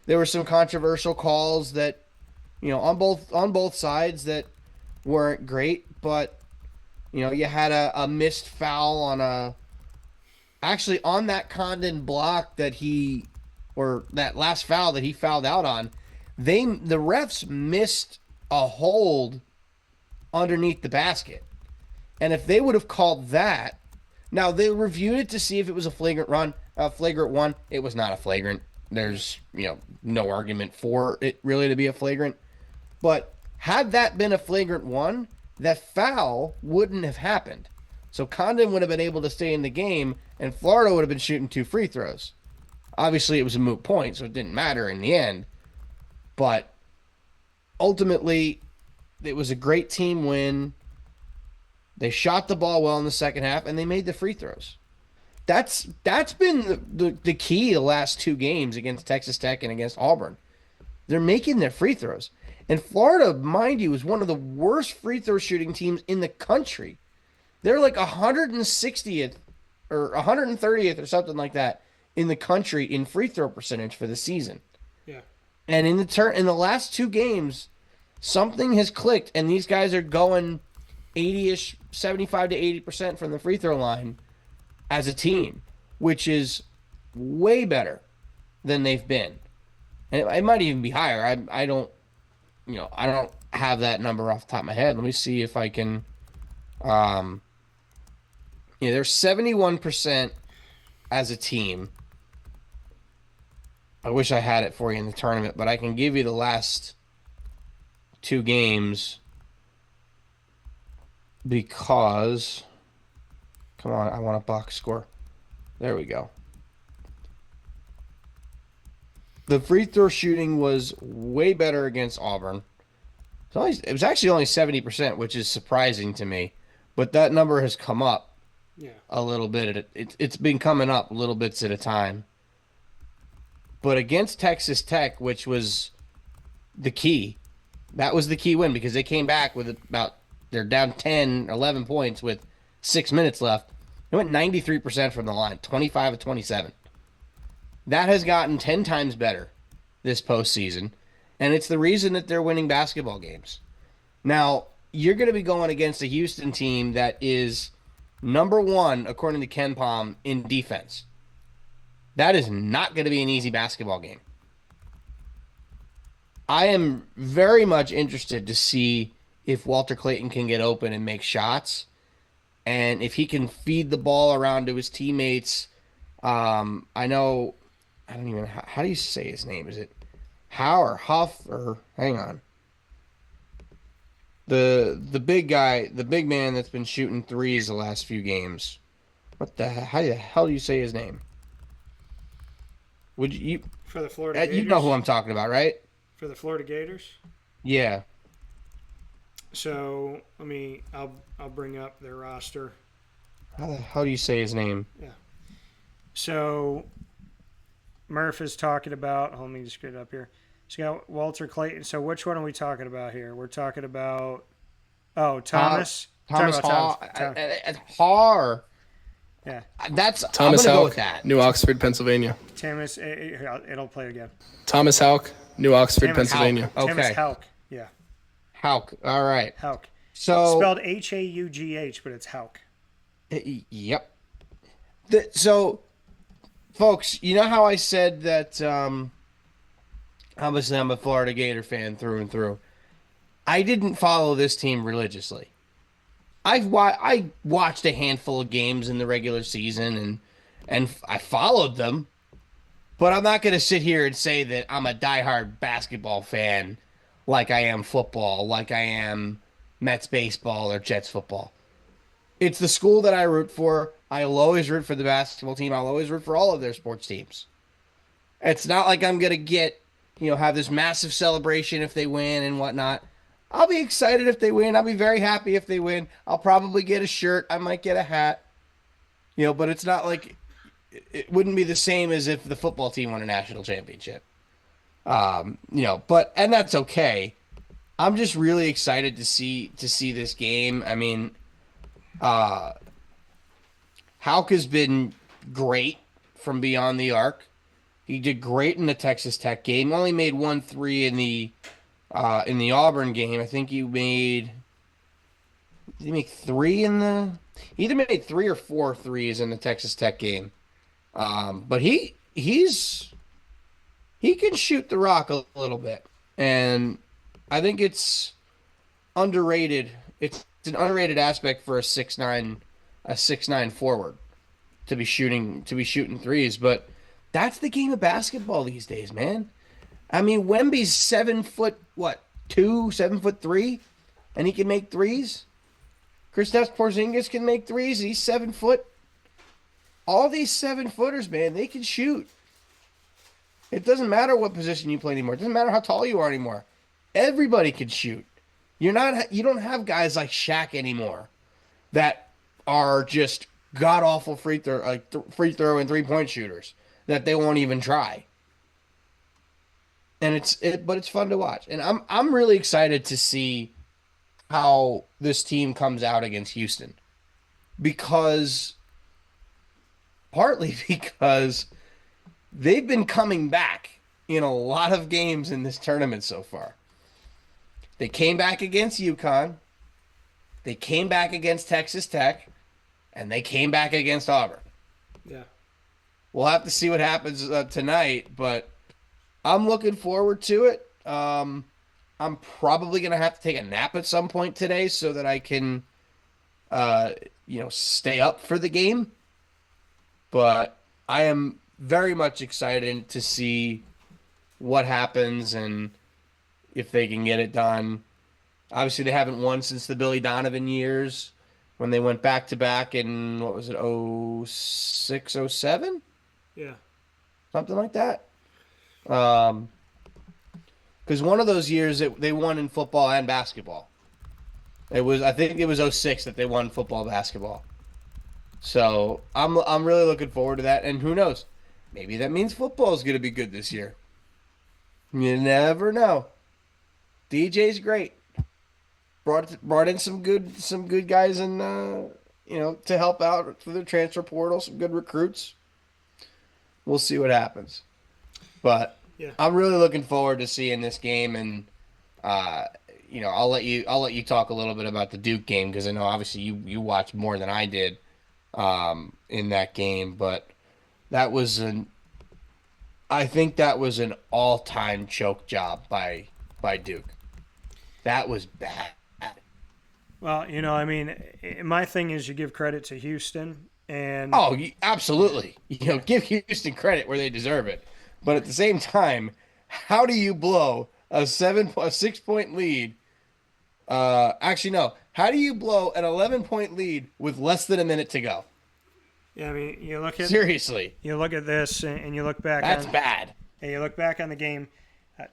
there were some controversial calls that, on both sides that weren't great, but you had a missed foul on that Condon block that last foul that he fouled out on. The refs missed a hold underneath the basket. And if they would have called that, now they reviewed it to see if it was a flagrant one. It was not a flagrant. There's, no argument for it really to be a flagrant. But had that been a flagrant one, that foul wouldn't have happened. So Condon would have been able to stay in the game, and Florida would have been shooting 2 free throws. Obviously, it was a moot point, so it didn't matter in the end. But ultimately, it was a great team win. They shot the ball well in the second half, and they made the free throws. That's been the key the last 2 games against Texas Tech and against Auburn. They're making their free throws. And Florida, mind you, is one of the worst free throw shooting teams in the country. They're like 160th or 130th or something like that in the country in free throw percentage for the season. Yeah. And in the last 2 games, something has clicked, and these guys are going 80-ish, 75 to 80% from the free throw line as a team, which is way better than they've been. And it might even be higher. I don't have that number off the top of my head. Let me see if I can. They're 71% as a team. I wish I had it for you in the tournament, but I can give you the last 2 games because, come on, I want a box score. There we go. The free throw shooting was way better against Auburn. It was actually only 70%, which is surprising to me. But that number has come up a little bit. It's been coming up little bits at a time. But against Texas Tech, which was the key, that was the key win because they came back with they're down 10, 11 points with 6 minutes left. They went 93% from the line, 25 of 27. That has gotten 10 times better this postseason, and it's the reason that they're winning basketball games. Now, you're going to be going against a Houston team that is number 1, according to Ken Palm, in defense. That is not going to be an easy basketball game. I am very much interested to see if Walter Clayton can get open and make shots, and if he can feed the ball around to his teammates. I know, I don't even, how do you say his name? Is it Howe or Huff or, hang on. The big guy, the big man that's been shooting threes the last few games. How the hell do you say his name? Would you for the Florida Gators? You know who I'm talking about, right? For the Florida Gators? Yeah. So I'll bring up their roster. How the hell do you say his name? Yeah. So Murph is talking about. Let me just get it up here. He's got Walter Clayton. So which one are we talking about here? We're talking about Thomas. Thomas Haw. Yeah. That's Thomas I'm gonna Houck, go with that. New Oxford, Pennsylvania. Thomas. It'll play again. Thomas Houck, New Oxford, Thomas Pennsylvania. Houck. Thomas Okay. Houck. Yeah. Houck. All right. Houck. So Spelled Haugh, but it's Houck. Yep. So, folks, you know how I said that obviously I'm a Florida Gator fan through and through. I didn't follow this team religiously. I watched a handful of games in the regular season and I followed them, but I'm not going to sit here and say that I'm a diehard basketball fan like I am football, like I am Mets baseball or Jets football. It's the school that I root for. I'll always root for the basketball team. I'll always root for all of their sports teams. It's not like I'm going to have this massive celebration if they win and whatnot. I'll be excited if they win. I'll be very happy if they win. I'll probably get a shirt. I might get a hat. But it's not like it wouldn't be the same as if the football team won a national championship. And that's okay. I'm just really excited to see this game. I mean, Houck has been great from beyond the arc. He did great in the Texas Tech game. Only made 1 3 in the Auburn game. I think did he make 3 in the? He either made 3 or 4 threes in the Texas Tech game. But he can shoot the rock a little bit, and I think it's underrated. It's an underrated aspect for a 6'9" forward to be shooting threes. But that's the game of basketball these days, man. I mean, Wemby's 7'2", 7'3", and he can make threes. Kristaps Porzingis can make threes. He's 7 foot. All these 7-footers, man, they can shoot. It doesn't matter what position you play anymore. It doesn't matter how tall you are anymore. Everybody can shoot. You don't have guys like Shaq anymore that are just god awful free throw and 3-point shooters that they won't even try. And but it's fun to watch. And I'm really excited to see how this team comes out against Houston. Partly because they've been coming back in a lot of games in this tournament so far. They came back against UConn. They came back against Texas Tech. And they came back against Auburn. Yeah. We'll have to see what happens tonight, but I'm looking forward to it. I'm probably going to have to take a nap at some point today so that I can, stay up for the game. But I am very much excited to see what happens and if they can get it done. Obviously, they haven't won since the Billy Donovan years when they went back-to-back in, 06, 07? Yeah. Something like that. Because one of those years they won in football and basketball. I think it was 06 that they won football, basketball. So I'm really looking forward to that, and who knows? Maybe that means football is going to be good this year. You never know. DJ's great. Brought in some good guys and to help out through the transfer portal, some good recruits. We'll see what happens. But yeah. I'm really looking forward to seeing this game, and I'll let you talk a little bit about the Duke game because I know obviously you watched more than I did in that game, but I think that was an all-time choke job by Duke. That was bad. Well, my thing is you give credit to Houston, and absolutely, give Houston credit where they deserve it. But at the same time, how do you blow a 6-point lead? Actually, no. How do you blow an 11-point lead with less than a minute to go? Yeah, you look at seriously. You look at this and you look back. That's bad. And you look back on the game.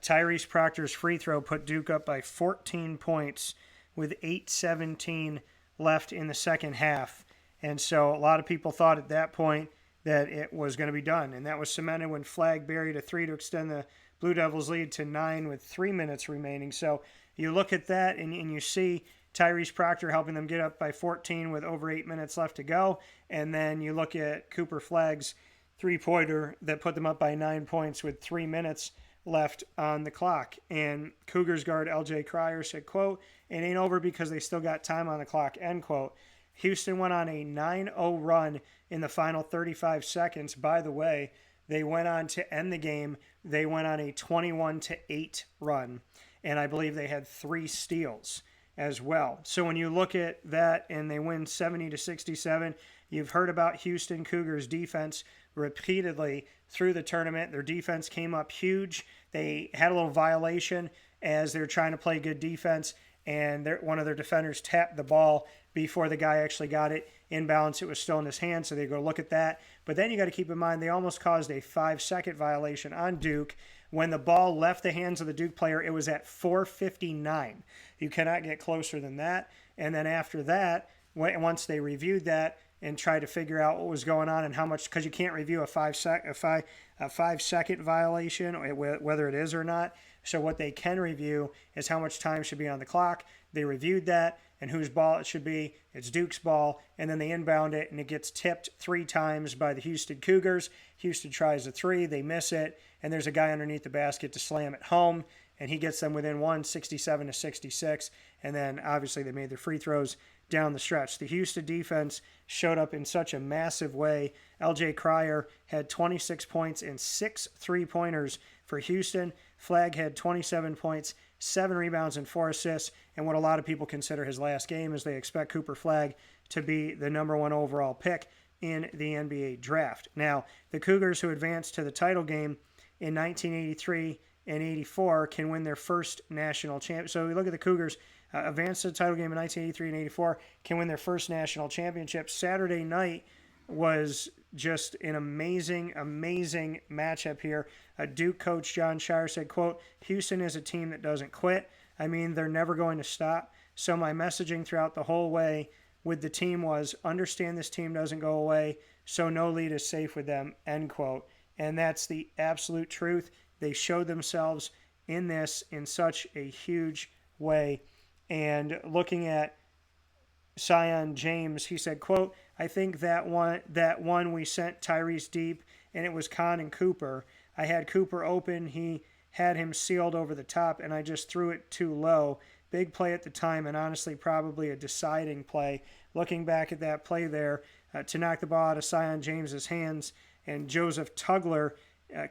Tyrese Proctor's free throw put Duke up by 14 points with 8:17 left in the second half. And so a lot of people thought at that point that it was going to be done. And that was cemented when Flagg buried a 3 to extend the Blue Devils' lead to 9 with 3 minutes remaining. So you look at that and you see Tyrese Proctor helping them get up by 14 with over 8 minutes left to go. And then you look at Cooper Flagg's three-pointer that put them up by 9 points with 3 minutes left on the clock. And Cougars guard LJ Cryer said, quote, "It ain't over because they still got time on the clock," end quote. Houston went on a 9-0 run in the final 35 seconds. By the way, they went on to end the game. They went on a 21-8 run, and I believe they had 3 steals as well. So when you look at that and they win 70-67, you've heard about Houston Cougars defense repeatedly through the tournament. Their defense came up huge. They had a little violation as they were trying to play good defense, and one of their defenders tapped the ball before the guy actually got it in balance. It was still in his hand, so they go look at that. But then you got to keep in mind they almost caused a 5-second violation on Duke. When the ball left the hands of the Duke player, it was at 4:59. You cannot get closer than that. And then after that, once they reviewed that and tried to figure out what was going on and how much, because you can't review a 5-second violation, whether it is or not. So what they can review is how much time should be on the clock. They reviewed that, and whose ball it should be. It's Duke's ball, and then they inbound it, and it gets tipped 3 times by the Houston Cougars. Houston tries a 3, they miss it, and there's a guy underneath the basket to slam it home, and he gets them within 67-66, and then obviously they made their free throws down the stretch. The Houston defense showed up in such a massive way. LJ Cryer had 26 points and 6 3-pointers for Houston. Flagg had 27 points, 7 rebounds, and 4 assists, and what a lot of people consider his last game is they expect Cooper Flagg to be the number 1 overall pick in the NBA draft. Now, the Cougars, who advanced to the title game in 1983 and 84, can win their first national championship. So we look at the Cougars, advanced to the title game in 1983 and 84, can win their first national championship. Saturday night was just an amazing matchup here. Duke coach John Shire said, quote, "Houston is a team that doesn't quit. I mean, they're never going to stop. So my messaging throughout the whole way with the team was, understand this team doesn't go away, so no lead is safe with them," end quote. And that's the absolute truth. They showed themselves in this in such a huge way. And looking at Sion James, he said, quote, "I think that one we sent Tyrese deep, and it was Kahn and Cooper. I had Cooper open. He had him sealed over the top, and I just threw it too low. Big play at the time, and honestly probably a deciding play." Looking back at that play there, to knock the ball out of Sion James's hands, and Joseph Tugler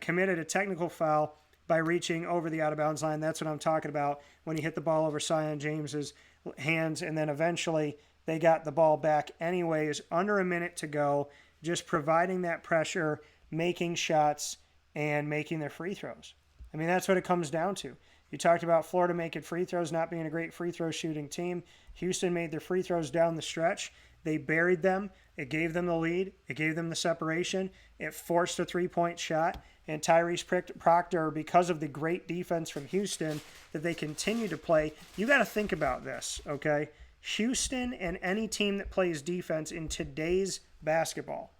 committed a technical foul by reaching over the out-of-bounds line. That's what I'm talking about when he hit the ball over Sion James's hands, and then eventually they got the ball back anyways, under a minute to go, just providing that pressure, making shots, and making their free throws. I mean, that's what it comes down to. You talked about Florida making free throws, not being a great free throw shooting team. Houston made their free throws down the stretch. They buried them. It gave them the lead. It gave them the separation. It forced a 3-point shot. And Tyrese Proctor, because of the great defense from Houston that they continue to play, you got to think about this, okay? Houston and any team that plays defense in today's basketball,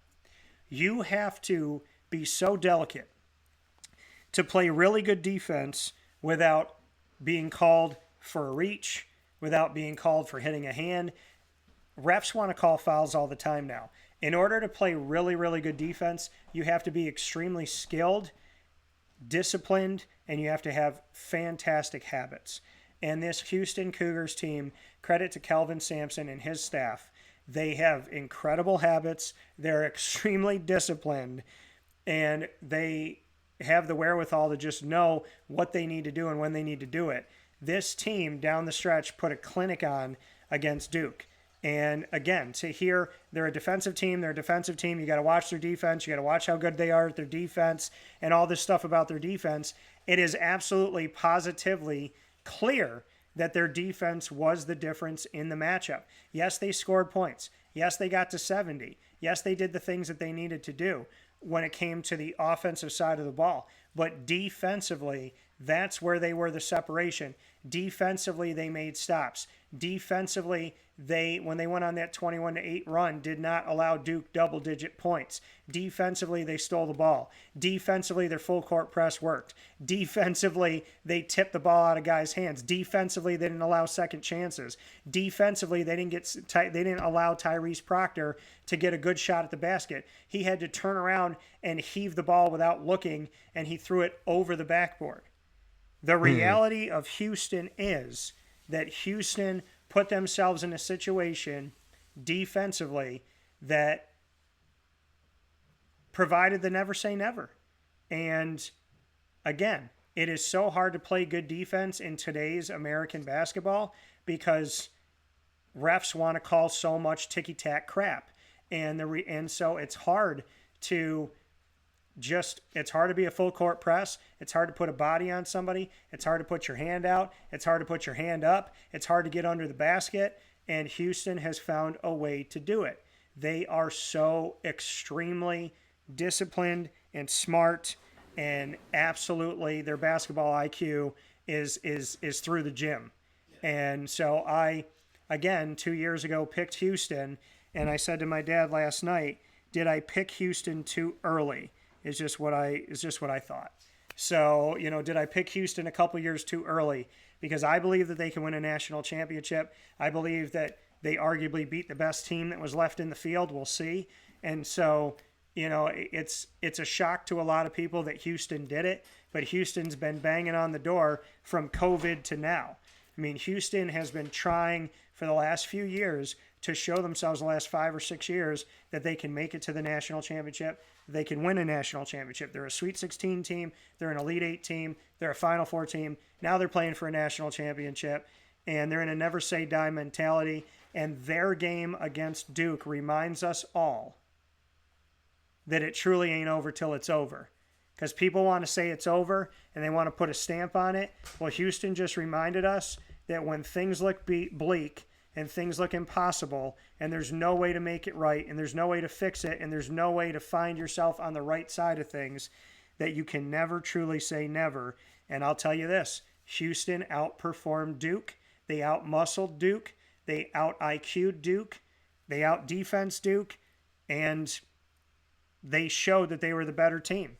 you have to be so delicate to play really good defense without being called for a reach, without being called for hitting a hand. Refs want to call fouls all the time now. In order to play really, really good defense, you have to be extremely skilled, disciplined, and you have to have fantastic habits. And this Houston Cougars team, credit to Kelvin Sampson and his staff, they have incredible habits. They're extremely disciplined, and they have the wherewithal to just know what they need to do and when they need to do it. This team down the stretch put a clinic on against Duke. And again, to hear they're a defensive team, you got to watch their defense, you got to watch how good they are at their defense, and all this stuff about their defense. It is absolutely positively clear that their defense was the difference in the matchup. Yes, they scored points. Yes, they got to 70. Yes, they did the things that they needed to do when it came to the offensive side of the ball. But defensively, that's where they were the separation. Defensively, they made stops. Defensively, when they went on that 21-8 run, did not allow Duke double-digit points. Defensively, they stole the ball. Defensively, their full court press worked. Defensively, they tipped the ball out of guys' hands. Defensively, they didn't allow second chances. Defensively, they didn't allow Tyrese Proctor to get a good shot at the basket. He had to turn around and heave the ball without looking, and he threw it over the backboard. The reality of Houston is that Houston put themselves in a situation defensively that provided the never say never. And again, it is so hard to play good defense in today's American basketball because refs want to call so much ticky-tack crap. And so it's hard to it's hard to be a full court press. It's hard to put a body on somebody. It's hard to put your hand out. It's hard to put your hand up. It's hard to get under the basket. And Houston has found a way to do it. They are so extremely disciplined and smart, and absolutely their basketball IQ is through the gym. And so I, again, 2 years ago picked Houston, and I said to my dad last night, did I pick Houston too early? Is just what I thought. So, did I pick Houston a couple years too early? because I believe that they can win a national championship. I believe that they arguably beat the best team that was left in the field. We'll see. And so, it's a shock to a lot of people that Houston did it, but Houston's been banging on the door from COVID to now. I mean, Houston has been trying for the last few years to show themselves, the last 5 or 6 years, that they can make it to the national championship. They can win a national championship. They're a Sweet 16 team. They're an Elite 8 team. They're a Final Four team. Now they're playing for a national championship, and they're in a never say die mentality. And their game against Duke reminds us all that it truly ain't over till it's over. Because people want to say it's over and they want to put a stamp on it. Well, Houston just reminded us that when things look bleak and things look impossible and there's no way to make it right and there's no way to fix it and there's no way to find yourself on the right side of things, that you can never truly say never. And I'll tell you this, Houston outperformed Duke. They outmuscled Duke. They out-IQ'd Duke. They out-defensed Duke. And they showed that they were the better team.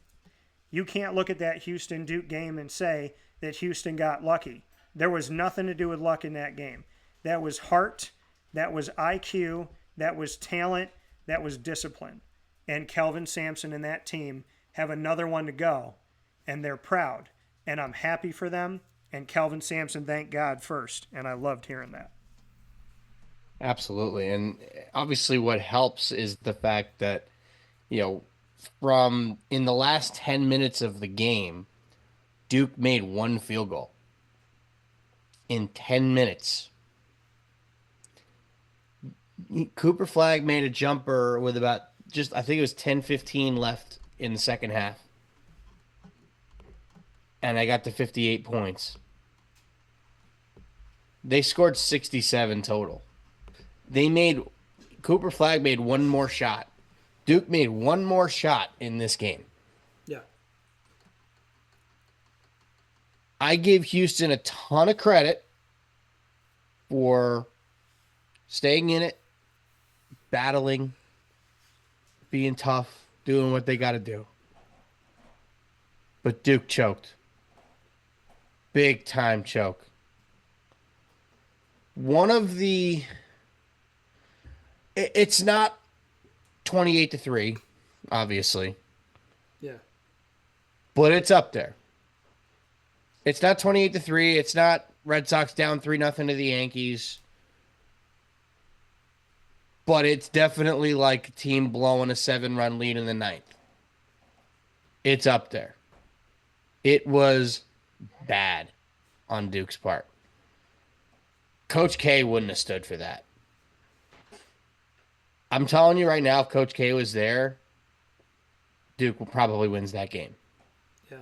You can't look at that Houston-Duke game and say that Houston got lucky. There was nothing to do with luck in that game. That was heart, that was IQ, that was talent, that was discipline. And Kelvin Sampson and that team have another one to go, and they're proud. And I'm happy for them. And Kelvin Sampson, thank God, first. And I loved hearing that. Absolutely. And obviously what helps is the fact that, from in the last 10 minutes of the game, Duke made 1 field goal in 10 minutes. Cooper Flagg made a jumper with about I think it was 10-15 left in the second half. And I got to 58 points. They scored 67 total. Cooper Flagg made 1 more shot. Duke made 1 more shot in this game. Yeah. I give Houston a ton of credit for staying in it, battling, being tough, doing what they got to do. But Duke choked. Big time choke. It's not 28-3, obviously. Yeah. But it's up there. It's not 28-3. It's not Red Sox down 3-0 to the Yankees. But it's definitely like a team blowing a 7-run lead in the 9th. It's up there. It was bad on Duke's part. Coach K wouldn't have stood for that. I'm telling you right now, if Coach K was there, Duke probably wins that game. Yeah.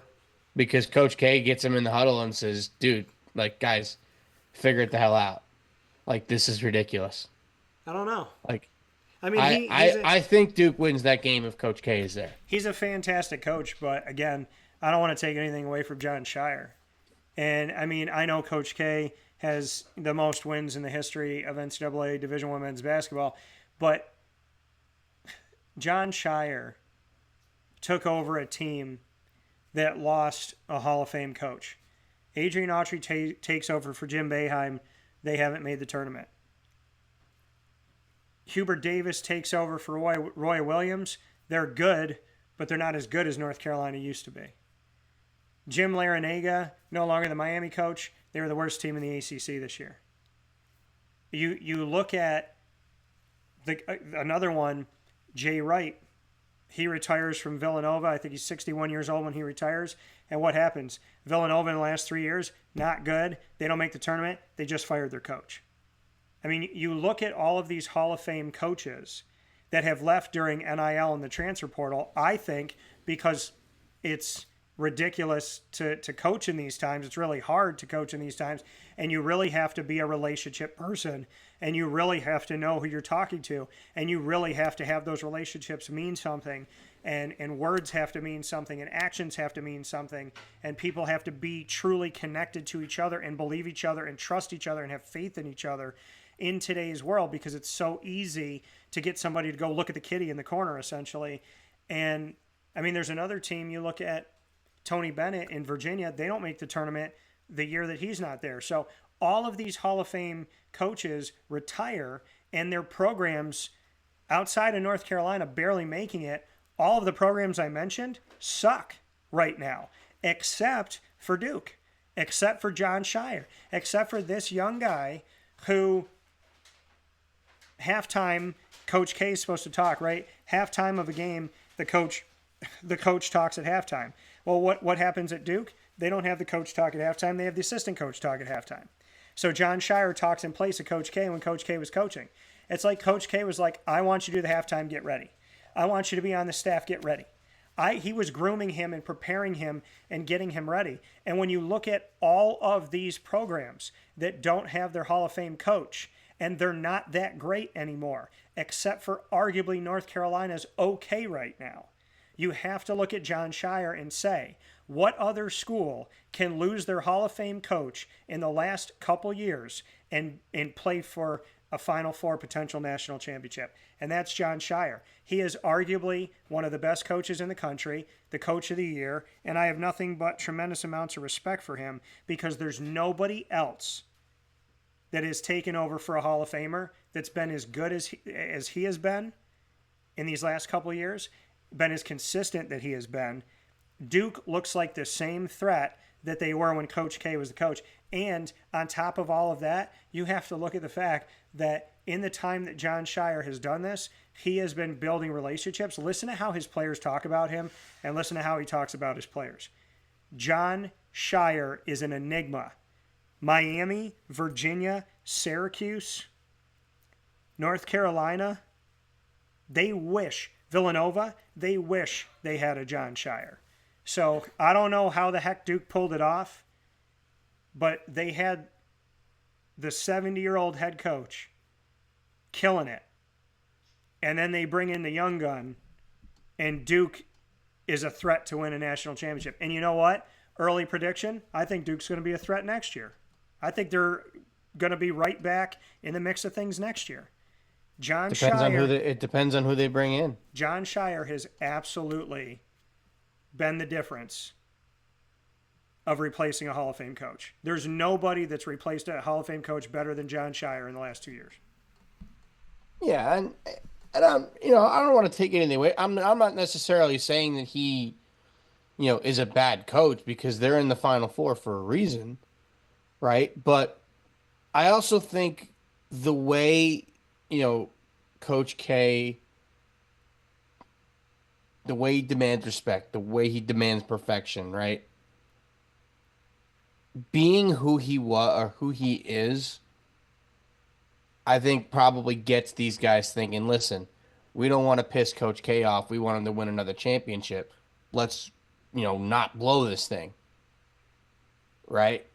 Because Coach K gets him in the huddle and says, dude, guys, figure it the hell out. This is ridiculous. I don't know. I think Duke wins that game if Coach K is there. He's a fantastic coach, but again, I don't want to take anything away from John Shire. And I know Coach K has the most wins in the history of NCAA Division I men's basketball, but John Shire took over a team that lost a Hall of Fame coach. Adrian Autry takes over for Jim Boeheim. They haven't made the tournament. Hubert Davis takes over for Roy Williams. They're good, but they're not as good as North Carolina used to be. Jim Larinaga, no longer the Miami coach. They were the worst team in the ACC this year. You look at another one, Jay Wright. He retires from Villanova. I think he's 61 years old when he retires. And what happens? Villanova in the last 3 years, not good. They don't make the tournament. They just fired their coach. You look at all of these Hall of Fame coaches that have left during NIL and the transfer portal, I think, because it's ridiculous to coach in these times. It's really hard to coach in these times. And you really have to be a relationship person. And you really have to know who you're talking to. And you really have to have those relationships mean something. And words have to mean something. And actions have to mean something. And people have to be truly connected to each other and believe each other and trust each other and have faith in each other in today's world, because it's so easy to get somebody to go look at the kitty in the corner, essentially. And, there's another team, you look at Tony Bennett in Virginia. They don't make the tournament. the year that he's not there. So all of these Hall of Fame coaches retire, and their programs outside of North Carolina barely making it. All of the programs I mentioned suck right now, except for Duke, except for John Shire, except for this young guy who halftime, Coach K is supposed to talk, right? Halftime of a game, the coach talks at halftime. Well, what happens at Duke? They don't have the coach talk at halftime. They have the assistant coach talk at halftime. So John Shire talks in place of Coach K when Coach K was coaching. It's like Coach K was like, I want you to do the halftime, get ready. I want you to be on the staff, get ready. He was grooming him and preparing him and getting him ready. And when you look at all of these programs that don't have their Hall of Fame coach, and they're not that great anymore, except for arguably North Carolina's okay right now, you have to look at John Shire and say, what other school can lose their Hall of Fame coach in the last couple years and play for a Final Four potential national championship? And that's John Shire. He is arguably one of the best coaches in the country, the coach of the year, and I have nothing but tremendous amounts of respect for him because there's nobody else that has taken over for a Hall of Famer that's been as good as he has been in these last couple of years, been as consistent that he has been. Duke looks like the same threat that they were when Coach K was the coach. And on top of all of that, you have to look at the fact that in the time that John Shire has done this, he has been building relationships. Listen to how his players talk about him and listen to how he talks about his players. John Shire is an enigma. Miami, Virginia, Syracuse, North Carolina, Villanova, they wish they had a John Shire. So I don't know how the heck Duke pulled it off, but they had the 70-year-old head coach killing it. And then they bring in the young gun, and Duke is a threat to win a national championship. And you know what? Early prediction, I think Duke's going to be a threat next year. I think they're going to be right back in the mix of things next year. It depends on who they bring in. John Shire has absolutely been the difference of replacing a Hall of Fame coach. There's nobody that's replaced a Hall of Fame coach better than John Shire in the last 2 years. Yeah, and I don't want to take anything away. I'm not necessarily saying that he, is a bad coach because they're in the Final Four for a reason, right? But I also think the way, Coach K, the way he demands respect, the way he demands perfection, right? Being who he was or who he is, I think probably gets these guys thinking, listen, we don't want to piss Coach K off. We want him to win another championship. Let's, not blow this thing. Right?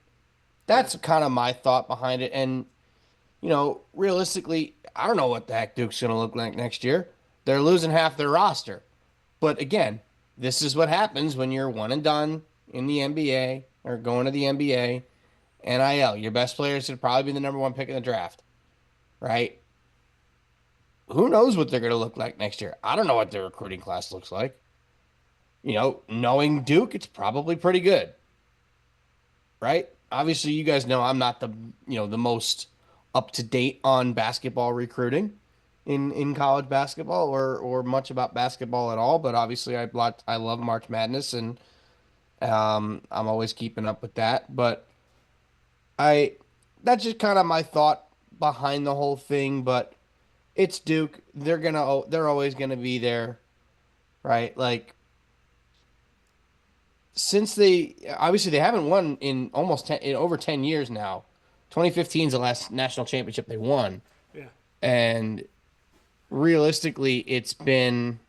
That's kind of my thought behind it. And, realistically, I don't know what the heck Duke's going to look like next year. They're losing half their roster. But again, this is what happens when you're one and done in the NBA or going to the NBA. NIL, your best players should probably be the number one pick in the draft. Right? Who knows what they're going to look like next year? I don't know what their recruiting class looks like. Knowing Duke, it's probably pretty good. Right? Obviously, you guys know I'm not the most up to date on basketball recruiting in college basketball or much about basketball at all. But obviously, I love March Madness and I'm always keeping up with that. But that's just kind of my thought behind the whole thing. But it's Duke. They're always gonna be there, right? Like, since they haven't won in over 10 years now. 2015 is the last national championship they won. Yeah. And realistically, it's been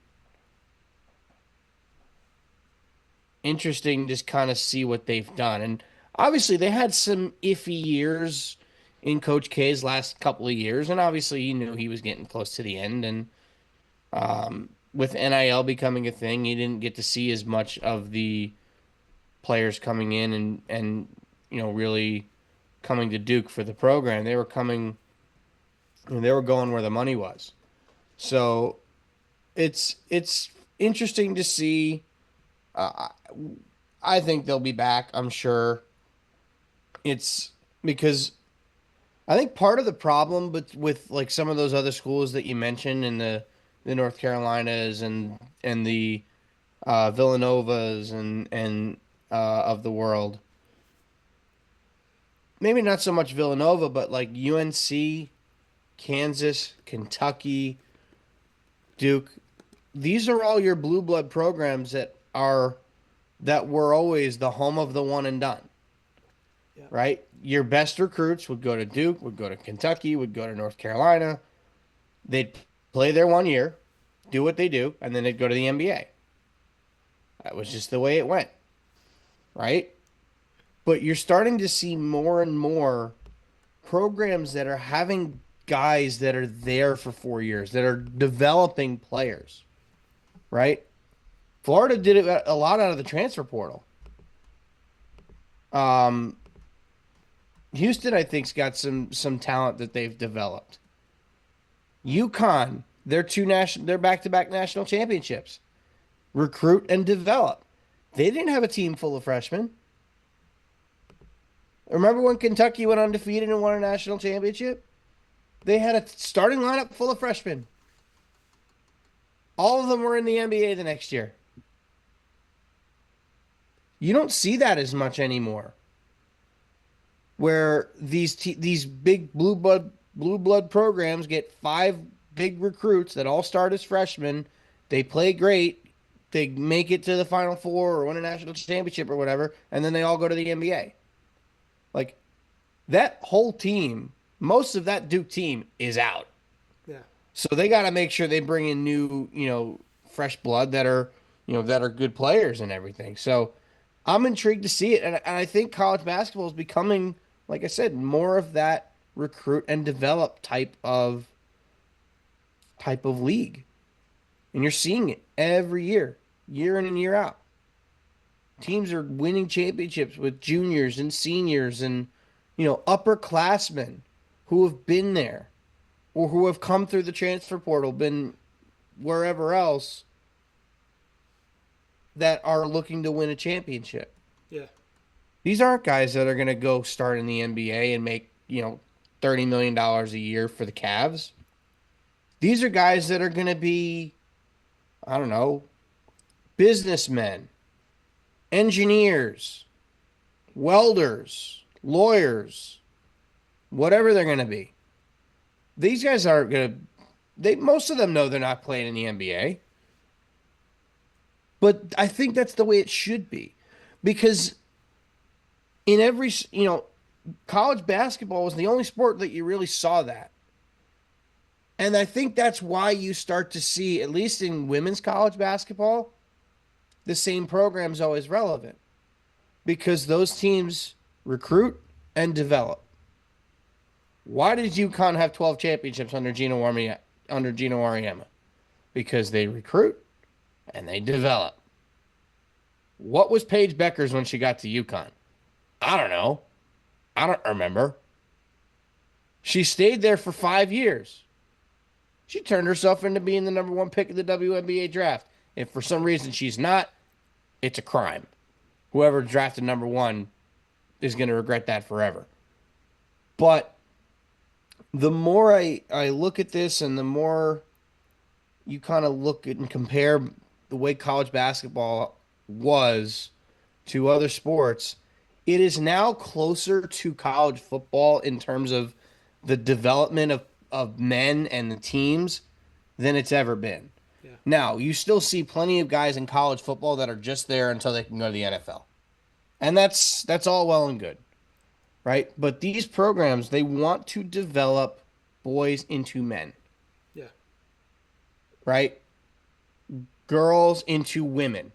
interesting to just kind of see what they've done. And obviously they had some iffy years in Coach K's last couple of years. And obviously he knew he was getting close to the end. And with NIL becoming a thing, he didn't get to see as much of the players coming in and really coming to Duke for the program. They were going where the money was. So it's interesting to see. I think they'll be back, I'm sure. It's because I think part of the problem with like some of those other schools that you mentioned in the North Carolinas and the Villanovas and of the world, maybe not so much Villanova, but like UNC, Kansas, Kentucky, Duke. These are all your blue blood programs that were always the home of the one and done. Yeah. Right? Your best recruits would go to Duke, would go to Kentucky, would go to North Carolina. They'd play there 1 year, do what they do, and then they'd go to the NBA. That was just the way it went. Right? But you're starting to see more and more programs that are having guys that are there for 4 years, that are developing players. Right? Florida did it a lot out of the transfer portal. Houston, I think, has got some talent that they've developed. UConn, they're back-to-back national championships. Recruit and develop. They didn't have a team full of freshmen. Remember when Kentucky went undefeated and won a national championship? They had a starting lineup full of freshmen. All of them were in the NBA the next year. You don't see that as much anymore. Where these big blue blood programs get 5 big recruits that all start as freshmen. They play great. They make it to the Final Four or win a national championship or whatever, and then they all go to the NBA. Like, that whole team, most of that Duke team is out. Yeah. So they got to make sure they bring in new, fresh blood that are good players and everything. So I'm intrigued to see it, and I think college basketball is becoming, like I said, more of that recruit and develop type of league. And you're seeing it every year in and year out. Teams are winning championships with juniors and seniors and, upperclassmen who have been there or who have come through the transfer portal, been wherever else, that are looking to win a championship. Yeah. These aren't guys that are going to go start in the NBA and make, $30 million a year for the Cavs. These are guys that are going to be, I don't know, businessmen, engineers, welders, lawyers, whatever they're going to be. These guys aren't going to, most of them know they're not playing in the NBA. But I think that's the way it should be. Because in every, college basketball was the only sport that you really saw that. And I think that's why you start to see, at least in women's college basketball, the same program's always relevant. Because those teams recruit and develop. Why did UConn have 12 championships under Geno Auriemma? Because they recruit and they develop. What was Paige Beckers when she got to UConn? I don't know. I don't remember. She stayed there for 5 years. She turned herself into being the number 1 pick of the WNBA draft. If for some reason she's not, it's a crime. Whoever drafted number 1 is going to regret that forever. But the more I look at this and the more you kind of look at and compare the way college basketball was to other sports, it is now closer to college football in terms of the development of men and the teams than it's ever been. Yeah. Now, you still see plenty of guys in college football that are just there until they can go to the NFL. And that's all well and good, right? But these programs, they want to develop boys into men. Yeah. Right? Girls into women.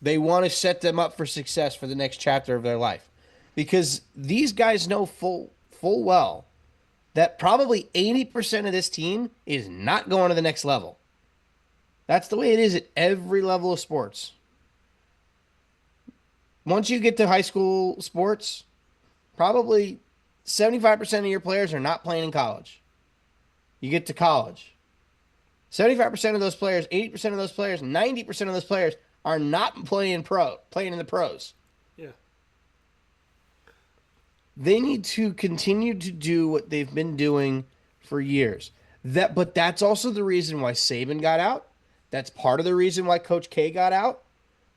They want to set them up for success for the next chapter of their life. Because these guys know full well that probably 80% of this team is not going to the next level. That's the way it is at every level of sports. Once you get to high school sports, probably 75% of your players are not playing in college. You get to college. 75% of those players, 80% of those players, 90% of those players are not playing in the pros. Yeah. They need to continue to do what they've been doing for years. But that's also the reason why Saban got out. That's part of the reason why Coach K got out.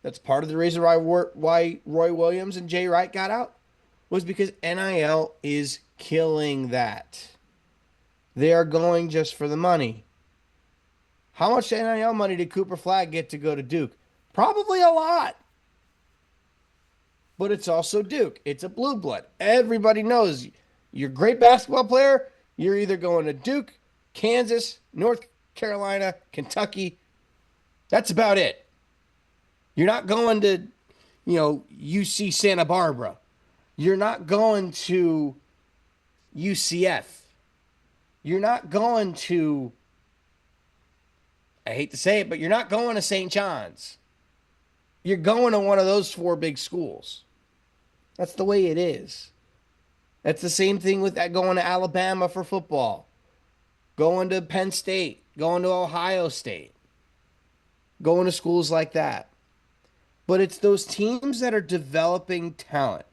That's part of the reason why Roy Williams and Jay Wright got out, was because NIL is killing that. They are going just for the money. How much NIL money did Cooper Flagg get to go to Duke? Probably a lot. But it's also Duke. It's a blue blood. Everybody knows you're a great basketball player. You're either going to Duke, Kansas, North Carolina, Kentucky. That's about it. You're not going to, UC Santa Barbara. You're not going to UCF. You're not going to, I hate to say it, but you're not going to St. John's. You're going to one of those 4 big schools. That's the way it is. That's the same thing with that going to Alabama for football, going to Penn State, going to Ohio State, going to schools like that. But it's those teams that are developing talent.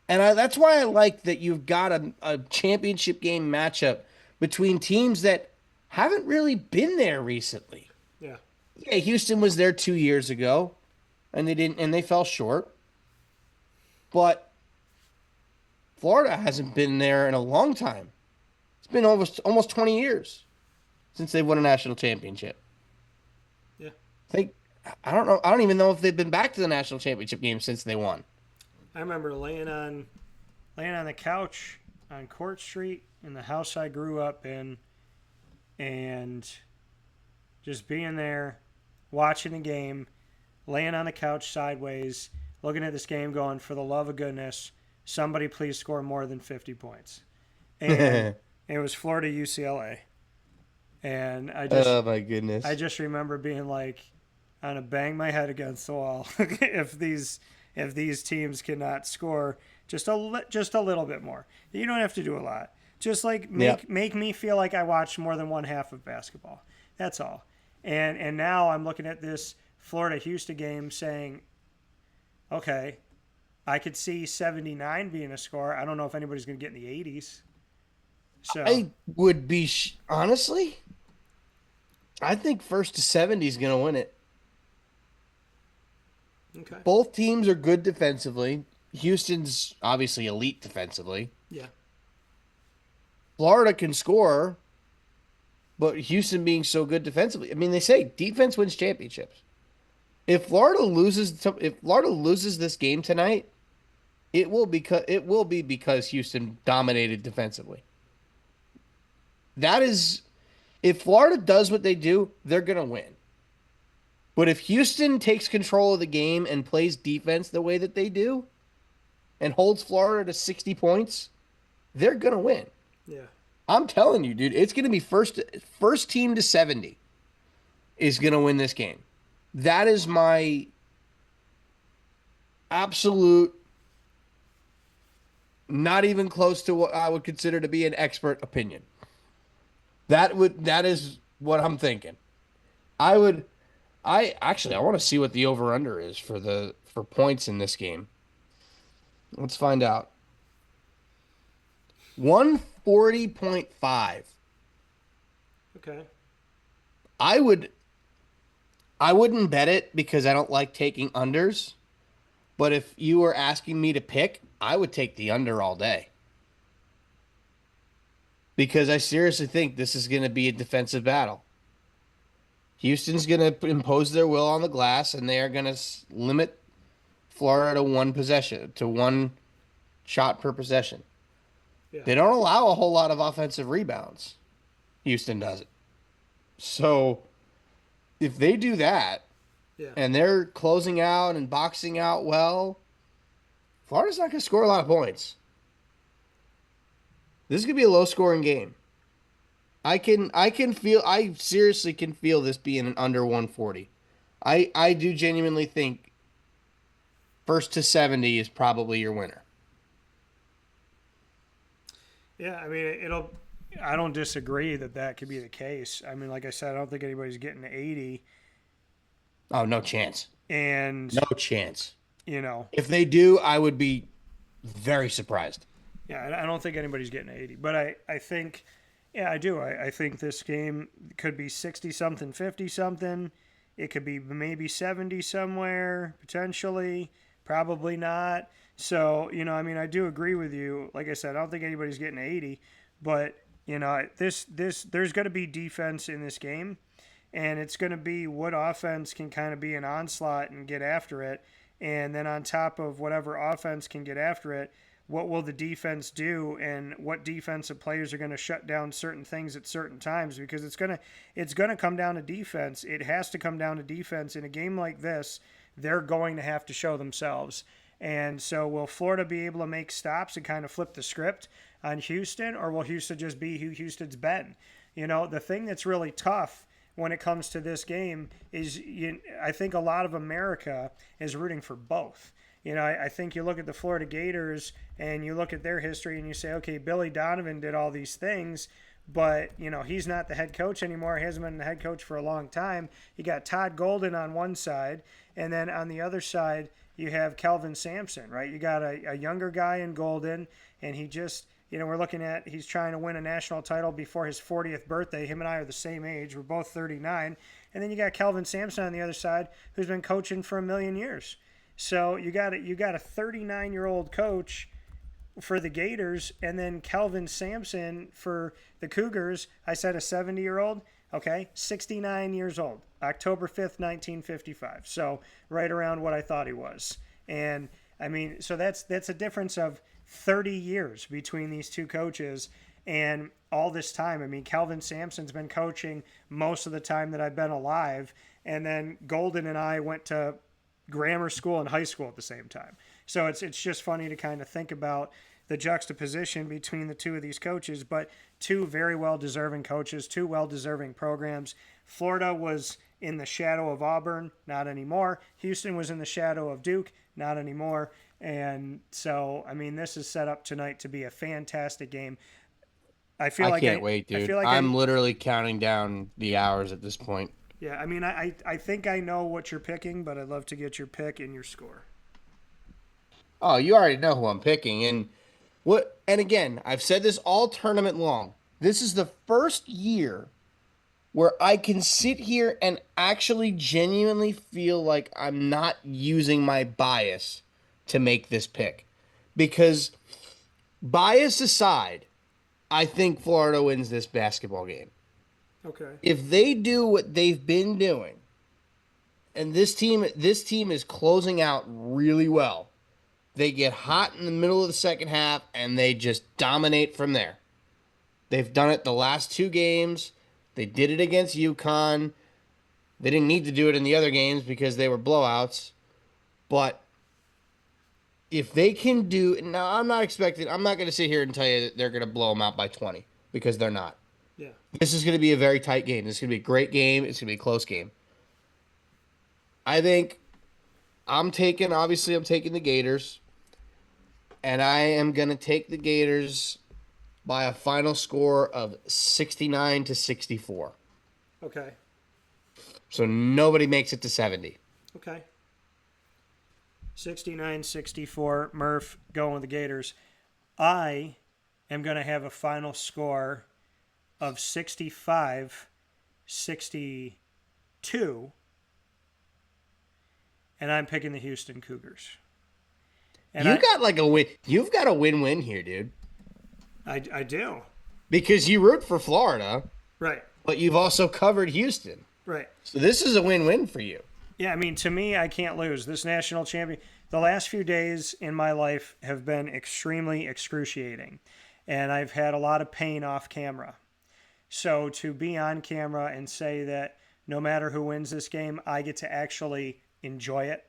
And that's why I like that you've got a championship game matchup between teams that haven't really been there recently. Yeah. Yeah, Houston was there 2 years ago, and they fell short. But Florida hasn't been there in a long time. It's been almost 20 years since they've won a national championship. Yeah. I don't know. I don't even know if they've been back to the national championship game since they won. I remember laying on the couch on Court Street in the house I grew up in, and just being there, watching the game, laying on the couch sideways, looking at this game going, for the love of goodness, somebody please score more than 50 points. And it was Florida UCLA. And oh my goodness. I just remember being like, I'm going to bang my head against the wall if these teams cannot score just a little bit more. You don't have to do a lot. Just like make me feel like I watched more than one half of basketball. That's all. And now I'm looking at this Florida Houston game saying, okay, I could see 79 being a score. I don't know if anybody's going to get in the 80s. So I would be honestly, I think first to 70 is going to win it. Okay. Both teams are good defensively. Houston's obviously elite defensively. Yeah. Florida can score, but Houston being so good defensively. I mean, they say defense wins championships. If Florida loses this game tonight, it will be because Houston dominated defensively. That is, if Florida does what they do, they're going to win. But if Houston takes control of the game and plays defense the way that they do and holds Florida to 60 points, they're going to win. Yeah. I'm telling you, dude, it's going to be first team to 70 is going to win this game. That is my absolute, not even close to what I would consider to be an expert opinion. That is what I'm thinking. I want to see what the over-under is for points in this game. Let's find out. 140.5. Okay. I wouldn't bet it because I don't like taking unders. But if you were asking me to pick, I would take the under all day. Because I seriously think this is going to be a defensive battle. Houston's going to impose their will on the glass, and they are going to limit Florida to one shot per possession. Yeah. They don't allow a whole lot of offensive rebounds. Houston doesn't. So if they do that, and they're closing out and boxing out well, Florida's not going to score a lot of points. This is going to be a low-scoring game. I seriously can feel this being an under 140. I do genuinely think first to 70 is probably your winner. Yeah, I mean, I don't disagree that could be the case. I mean, like I said, I don't think anybody's getting to 80. Oh, no chance. And no chance. You know, if they do, I would be very surprised. Yeah, I don't think anybody's getting 80, but I think, yeah, I do. I think this game could be 60-something, 50-something. It could be maybe 70 somewhere, potentially, probably not. So, I mean, I do agree with you. Like I said, I don't think anybody's getting 80, but, there's going to be defense in this game, and it's going to be what offense can kind of be an onslaught and get after it. And then on top of whatever offense can get after it, what will the defense do, and what defensive players are going to shut down certain things at certain times, because it's going to come down to defense. It has to come down to defense. In a game like this, they're going to have to show themselves. And so will Florida be able to make stops and kind of flip the script on Houston, or will Houston just be who Houston's been? The thing that's really tough when it comes to this game is I think a lot of America is rooting for both. I think you look at the Florida Gators and you look at their history and you say, okay, Billy Donovan did all these things, but, he's not the head coach anymore. He hasn't been the head coach for a long time. You got Todd Golden on one side, and then on the other side, you have Kelvin Sampson, right? You got a younger guy in Golden, and he just, we're looking at, he's trying to win a national title before his 40th birthday. Him and I are the same age. We're both 39. And then you got Kelvin Sampson on the other side, who's been coaching for a million years. So you got a 39-year-old coach for the Gators, and then Kelvin Sampson for the Cougars. I said a 70-year-old. Okay, 69 years old, October 5th, 1955. So right around what I thought he was. And I mean, so that's a difference of 30 years between these two coaches. And all this time, I mean, Kelvin Sampson's been coaching most of the time that I've been alive. And then Golden and I went to grammar school and high school at the same time. So it's just funny to kind of think about the juxtaposition between the two of these coaches, but two very well-deserving coaches, two well-deserving programs. Florida was in the shadow of Auburn, not anymore. Houston was in the shadow of Duke, not anymore. And so, I mean, this is set up tonight to be a fantastic game. I can't wait, dude. I'm literally counting down the hours at this point. Yeah, I mean, I think I know what you're picking, but I'd love to get your pick and your score. Oh, you already know who I'm picking. And again, I've said this all tournament long. This is the first year where I can sit here and actually genuinely feel like I'm not using my bias to make this pick. Because bias aside, I think Florida wins this basketball game. Okay. If they do what they've been doing, and this team is closing out really well, they get hot in the middle of the second half, and they just dominate from there. They've done it the last two games. They did it against UConn. They didn't need to do it in the other games because they were blowouts. But if they can do... Now, I'm not going to sit here and tell you that they're going to blow them out by 20, because they're not. Yeah. This is going to be a very tight game. This is going to be a great game. It's going to be a close game. I think I'm taking the Gators. And I am going to take the Gators by a final score of 69-64. Okay. So nobody makes it to 70. Okay. 69-64. Murph going with the Gators. I am going to have a final score of 65-62. And I'm picking the Houston Cougars. And You've got a win-win here, dude. I do. Because you root for Florida. Right. But you've also covered Houston. Right. So this is a win-win for you. Yeah, I mean, to me, I can't lose. This national champion, the last few days in my life have been extremely excruciating. And I've had a lot of pain off camera. So to be on camera and say that no matter who wins this game, I get to actually enjoy it.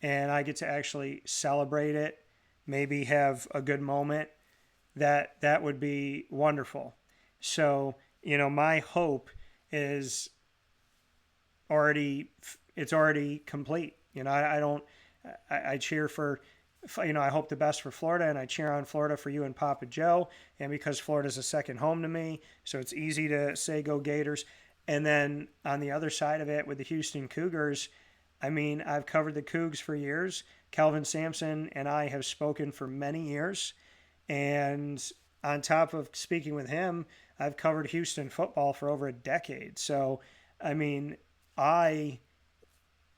And I get to actually celebrate it, maybe have a good moment, that would be wonderful. So, my hope is already complete. I cheer for, I hope the best for Florida, and I cheer on Florida for you and Papa Joe, and because Florida's a second home to me, so it's easy to say go Gators. And then on the other side of it with the Houston Cougars, I mean, I've covered the Cougs for years. Calvin Sampson and I have spoken for many years. And on top of speaking with him, I've covered Houston football for over a decade. So, I mean, I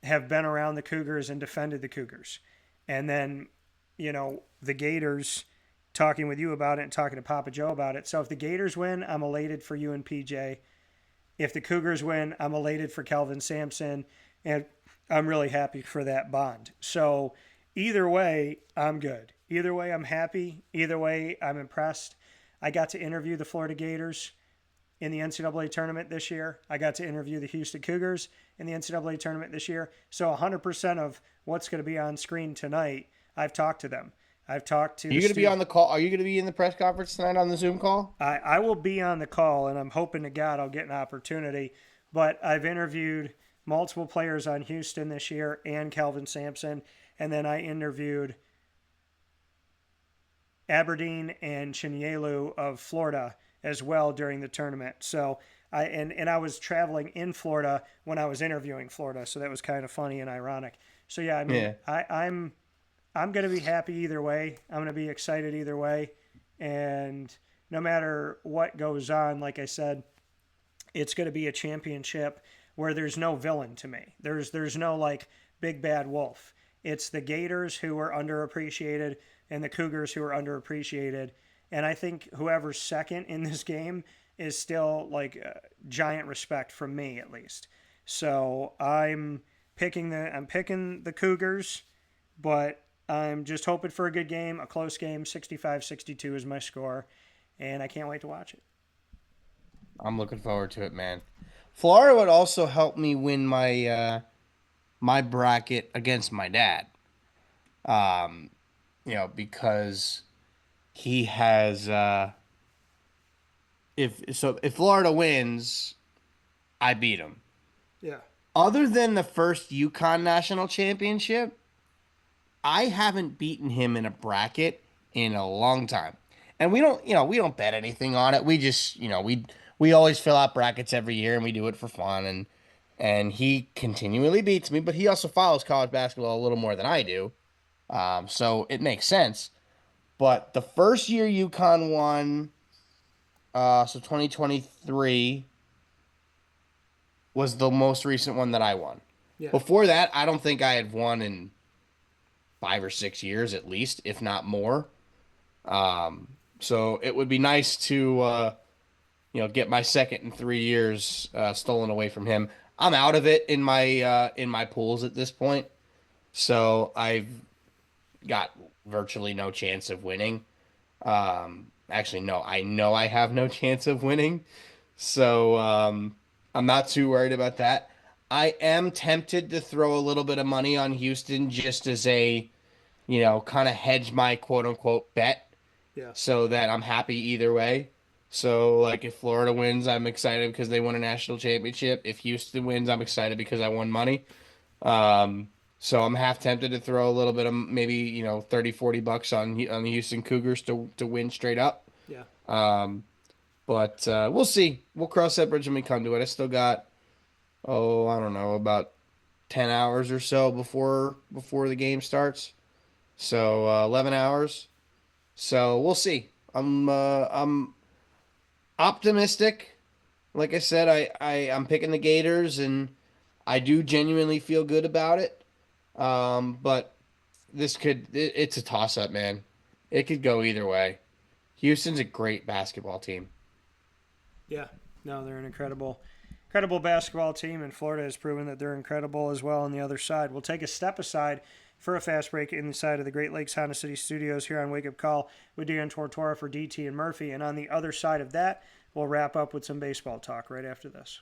have been around the Cougars and defended the Cougars. And then, you know, the Gators, talking with you about it and talking to Papa Joe about it. So if the Gators win, I'm elated for you and PJ. If the Cougars win, I'm elated for Calvin Sampson. And I'm really happy for that bond. So either way, I'm good. Either way, I'm happy. Either way, I'm impressed. I got to interview the Florida Gators in the NCAA tournament this year. I got to interview the Houston Cougars in the NCAA tournament this year. So 100% of what's going to be on screen tonight, I've talked to them. I've talked to. Are you going to be on the call? Are you going to be in the press conference tonight on the Zoom call? I will be on the call, and I'm hoping to God I'll get an opportunity. But I've interviewed multiple players on Houston this year and Calvin Sampson, and then I interviewed Aberdeen and Chinyelu of Florida as well during the tournament. So I was traveling in Florida when I was interviewing Florida, so that was kind of funny and ironic. So yeah, I mean, yeah. I'm going to be happy either way. I'm going to be excited either way. And no matter what goes on, like I said, it's going to be a championship where there's no villain to me. There's no like big bad wolf. It's the Gators who are underappreciated and the Cougars who are underappreciated. And I think whoever's second in this game is still like giant respect from me at least. So I'm picking the Cougars, but I'm just hoping for a good game, a close game. 65-62 is my score, and I can't wait to watch it. I'm looking forward to it, man. Florida would also help me win my my bracket against my dad. Because he has if Florida wins, I beat him. Yeah. Other than the first UConn national championship, I haven't beaten him in a bracket in a long time. And we don't bet anything on it. We just, we always fill out brackets every year and we do it for fun. And he continually beats me, but he also follows college basketball a little more than I do. So it makes sense. But the first year UConn won, so 2023 was the most recent one that I won. Yeah. Before that, I don't think I had won in 5 or 6 years at least, if not more. So it would be nice to, get my second in 3 years stolen away from him. I'm out of it in my pools at this point, so I've got virtually no chance of winning. Actually, no, I know I have no chance of winning, so I'm not too worried about that. I am tempted to throw a little bit of money on Houston just as a, kind of hedge my quote-unquote bet, so that I'm happy either way. So, like, if Florida wins, I'm excited because they won a national championship. If Houston wins, I'm excited because I won money. So I'm half tempted to throw a little bit of maybe, $30-40 on the Houston Cougars to win straight up. Yeah. But we'll see. We'll cross that bridge when we come to it. I still got, I don't know, about 10 hours or so before the game starts. So 11 hours. So we'll see. I'm optimistic. Like I said, I'm picking the Gators, and I do genuinely feel good about it. But it's a toss-up, man. It could go either way. Houston's a great basketball team. Yeah, no, they're an incredible basketball team, and Florida has proven that they're incredible as well on the other side. We'll take a step aside for a fast break inside of the Great Lakes Honda City Studios here on Wake Up Call with Dan Tortora for DT and Murphy. And on the other side of that, we'll wrap up with some baseball talk right after this.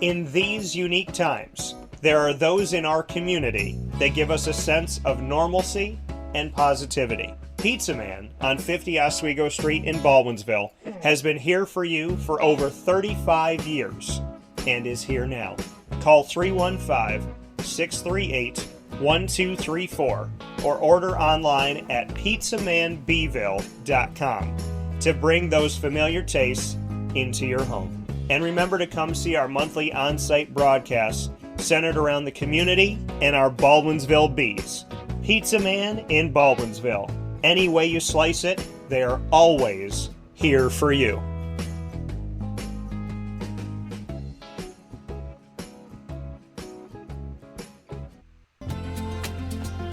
In these unique times, there are those in our community that give us a sense of normalcy and positivity. Pizza Man on 50 Oswego Street in Baldwinsville has been here for you for over 35 years and is here now. Call 315-638-1234 or order online at pizzamanbville.com to bring those familiar tastes into your home. And remember to come see our monthly on-site broadcasts centered around the community and our Baldwinsville Bees. Pizza Man in Baldwinsville. Any way you slice it, they are always here for you.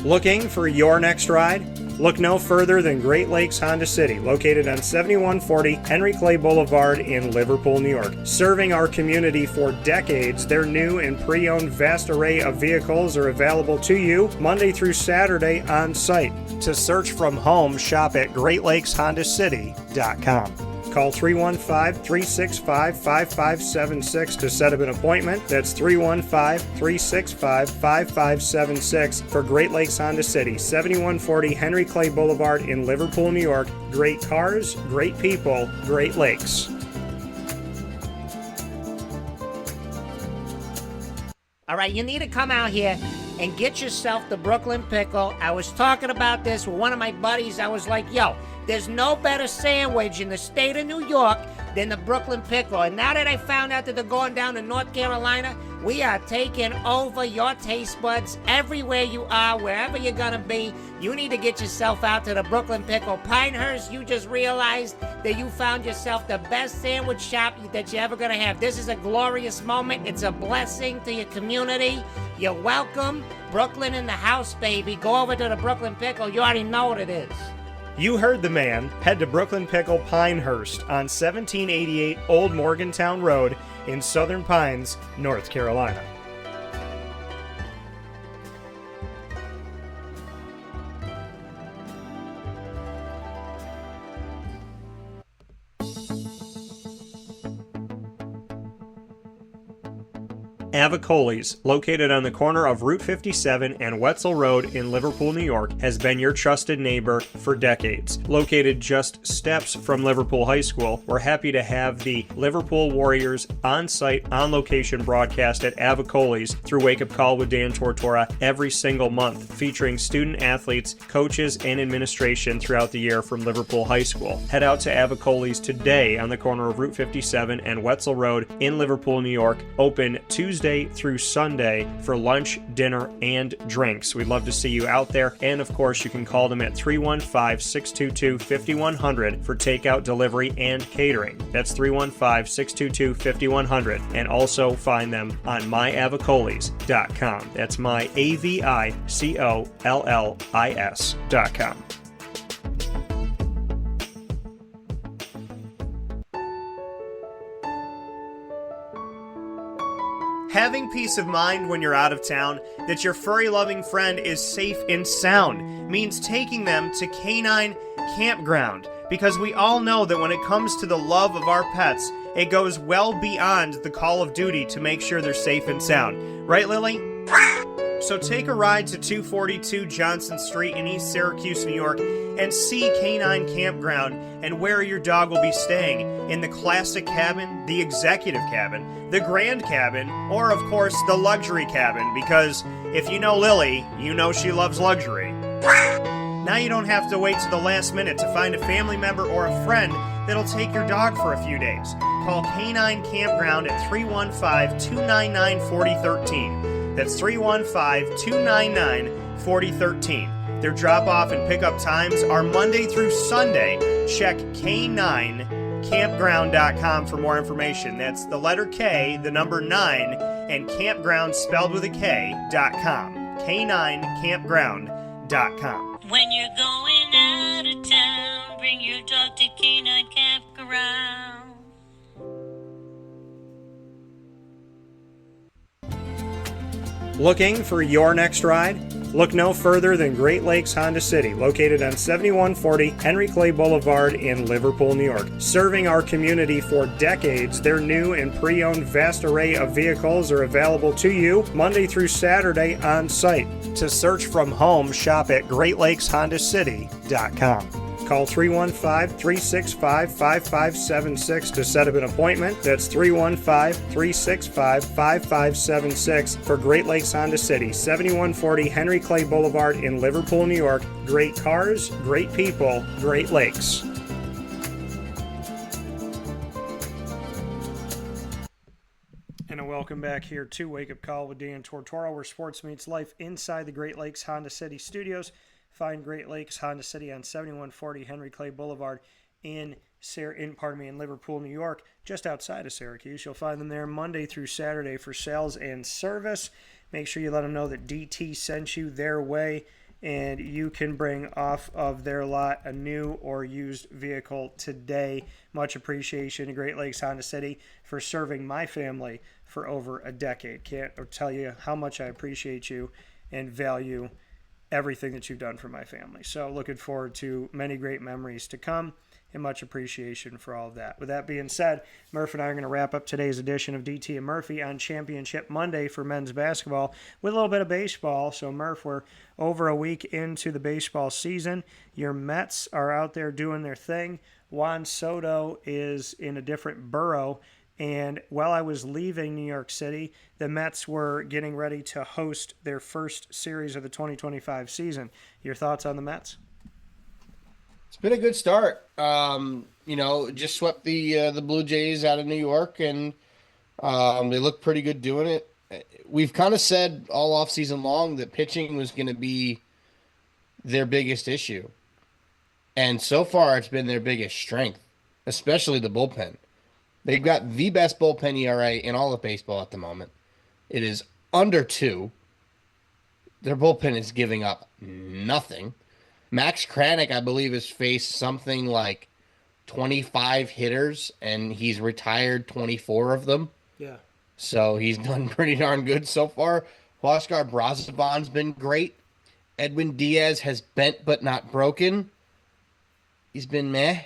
Looking for your next ride? Look no further than Great Lakes Honda City, located on 7140 Henry Clay Boulevard in Liverpool, New York. Serving our community for decades, their new and pre-owned vast array of vehicles are available to you Monday through Saturday on site. To search from home, shop at GreatLakesHondaCity.com. Call 315-365-5576 to set up an appointment. That's 315-365-5576 for Great Lakes Honda City, 7140 Henry Clay Boulevard in Liverpool, New York. Great cars, great people, Great Lakes. All right, you need to come out here and get yourself the Brooklyn Pickle. I was talking about this with one of my buddies. I was like, yo, there's no better sandwich in the state of New York than the Brooklyn Pickle. And now that I found out that they're going down to North Carolina, we are taking over your taste buds everywhere you are, wherever you're going to be. You need to get yourself out to the Brooklyn Pickle. Pinehurst, you just realized that you found yourself the best sandwich shop that you're ever going to have. This is a glorious moment. It's a blessing to your community. You're welcome. Brooklyn in the house, baby. Go over to the Brooklyn Pickle. You already know what it is. You heard the man. Head to Brooklyn Pickle Pinehurst on 1788 Old Morgantown Road in Southern Pines, North Carolina. Avicoli's, located on the corner of Route 57 and Wetzel Road in Liverpool, New York, has been your trusted neighbor for decades. Located just steps from Liverpool High School, we're happy to have the Liverpool Warriors on-site, on-location broadcast at Avicoli's through Wake Up Call with Dan Tortora every single month, featuring student athletes, coaches, and administration throughout the year from Liverpool High School. Head out to Avicoli's today on the corner of Route 57 and Wetzel Road in Liverpool, New York, open Tuesday through Sunday for lunch, dinner, and drinks. We'd love to see you out there, and of course you can call them at 315-622-5100 for takeout, delivery, and catering. That's 315-622-5100, and also find them on myavicolis.com. That's myavicollis.com. Having peace of mind when you're out of town that your furry-loving friend is safe and sound means taking them to Canine Campground, because we all know that when it comes to the love of our pets, it goes well beyond the call of duty to make sure they're safe and sound. Right, Lily? So take a ride to 242 Johnson Street in East Syracuse, New York, and see Canine Campground and where your dog will be staying, in the classic cabin, the executive cabin, the grand cabin, or of course the luxury cabin, because if you know Lily, you know she loves luxury. Now you don't have to wait to the last minute to find a family member or a friend that'll take your dog for a few days. Call Canine Campground at 315-299-4013. That's 315-299-4013. Their drop-off and pickup times are Monday through Sunday. Check K9campground.com for more information. That's the letter K, the number 9, and campground spelled with a K.com. K9campground.com. When you're going out of town, bring your dog to K9 Campground. Looking for your next ride? Look no further than Great Lakes Honda City, located on 7140 Henry Clay Boulevard in Liverpool, New York. Serving our community for decades, their new and pre-owned vast array of vehicles are available to you Monday through Saturday on site. To search from home, shop at GreatLakesHondaCity.com. Call 315-365-5576 to set up an appointment. That's 315-365-5576 for Great Lakes Honda City, 7140 Henry Clay Boulevard in Liverpool, New York. Great cars, great people, Great Lakes. welcome back here to Wake Up Call with Dan Tortora, where sports meets life inside the Great Lakes Honda City studios. Find Great Lakes Honda City on 7140 Henry Clay Boulevard in Liverpool, New York, just outside of Syracuse. You'll find them there Monday through Saturday for sales and service. Make sure you let them know that DT sent you their way, and you can bring off of their lot a new or used vehicle today. Much appreciation to Great Lakes Honda City for serving my family for over a decade. Can't tell you how much I appreciate you and value everything that you've done for my family. So looking forward to many great memories to come, and much appreciation for all of that. With that being said, Murph and I are going to wrap up today's edition of DT and Murphy on Championship Monday for men's basketball with a little bit of baseball. So, Murph, we're over a week into the baseball season. Your Mets are out there doing their thing. Juan Soto is in a different borough. And while I was leaving New York City, the Mets were getting ready to host their first series of the 2025 season. Your thoughts on the Mets? It's been a good start. Just swept the Blue Jays out of New York, and they look pretty good doing it. We've kind of said all offseason long that pitching was going to be their biggest issue. And so far, it's been their biggest strength, especially the bullpen. They've got the best bullpen ERA in all of baseball at the moment. It is under 2. Their bullpen is giving up nothing. Max Kranick, I believe, has faced something like 25 hitters, and he's retired 24 of them. Yeah. So he's done pretty darn good so far. Huascar Brazoban's been great. Edwin Diaz has bent but not broken. He's been meh.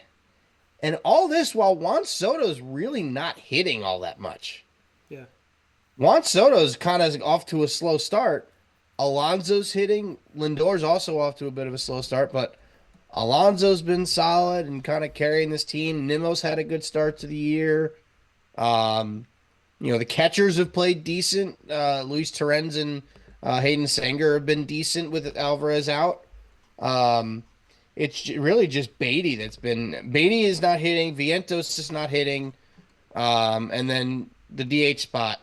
And all this while Juan Soto's really not hitting all that much. Yeah. Juan Soto's kind of off to a slow start. Alonso's hitting. Lindor's also off to a bit of a slow start, but Alonso's been solid and kind of carrying this team. Nimmo's had a good start to the year. The catchers have played decent. Luis Torrens and Hayden Sanger have been decent with Alvarez out. It's really just Beatty that's been... Beatty is not hitting. Vientos is not hitting. And then the DH spot,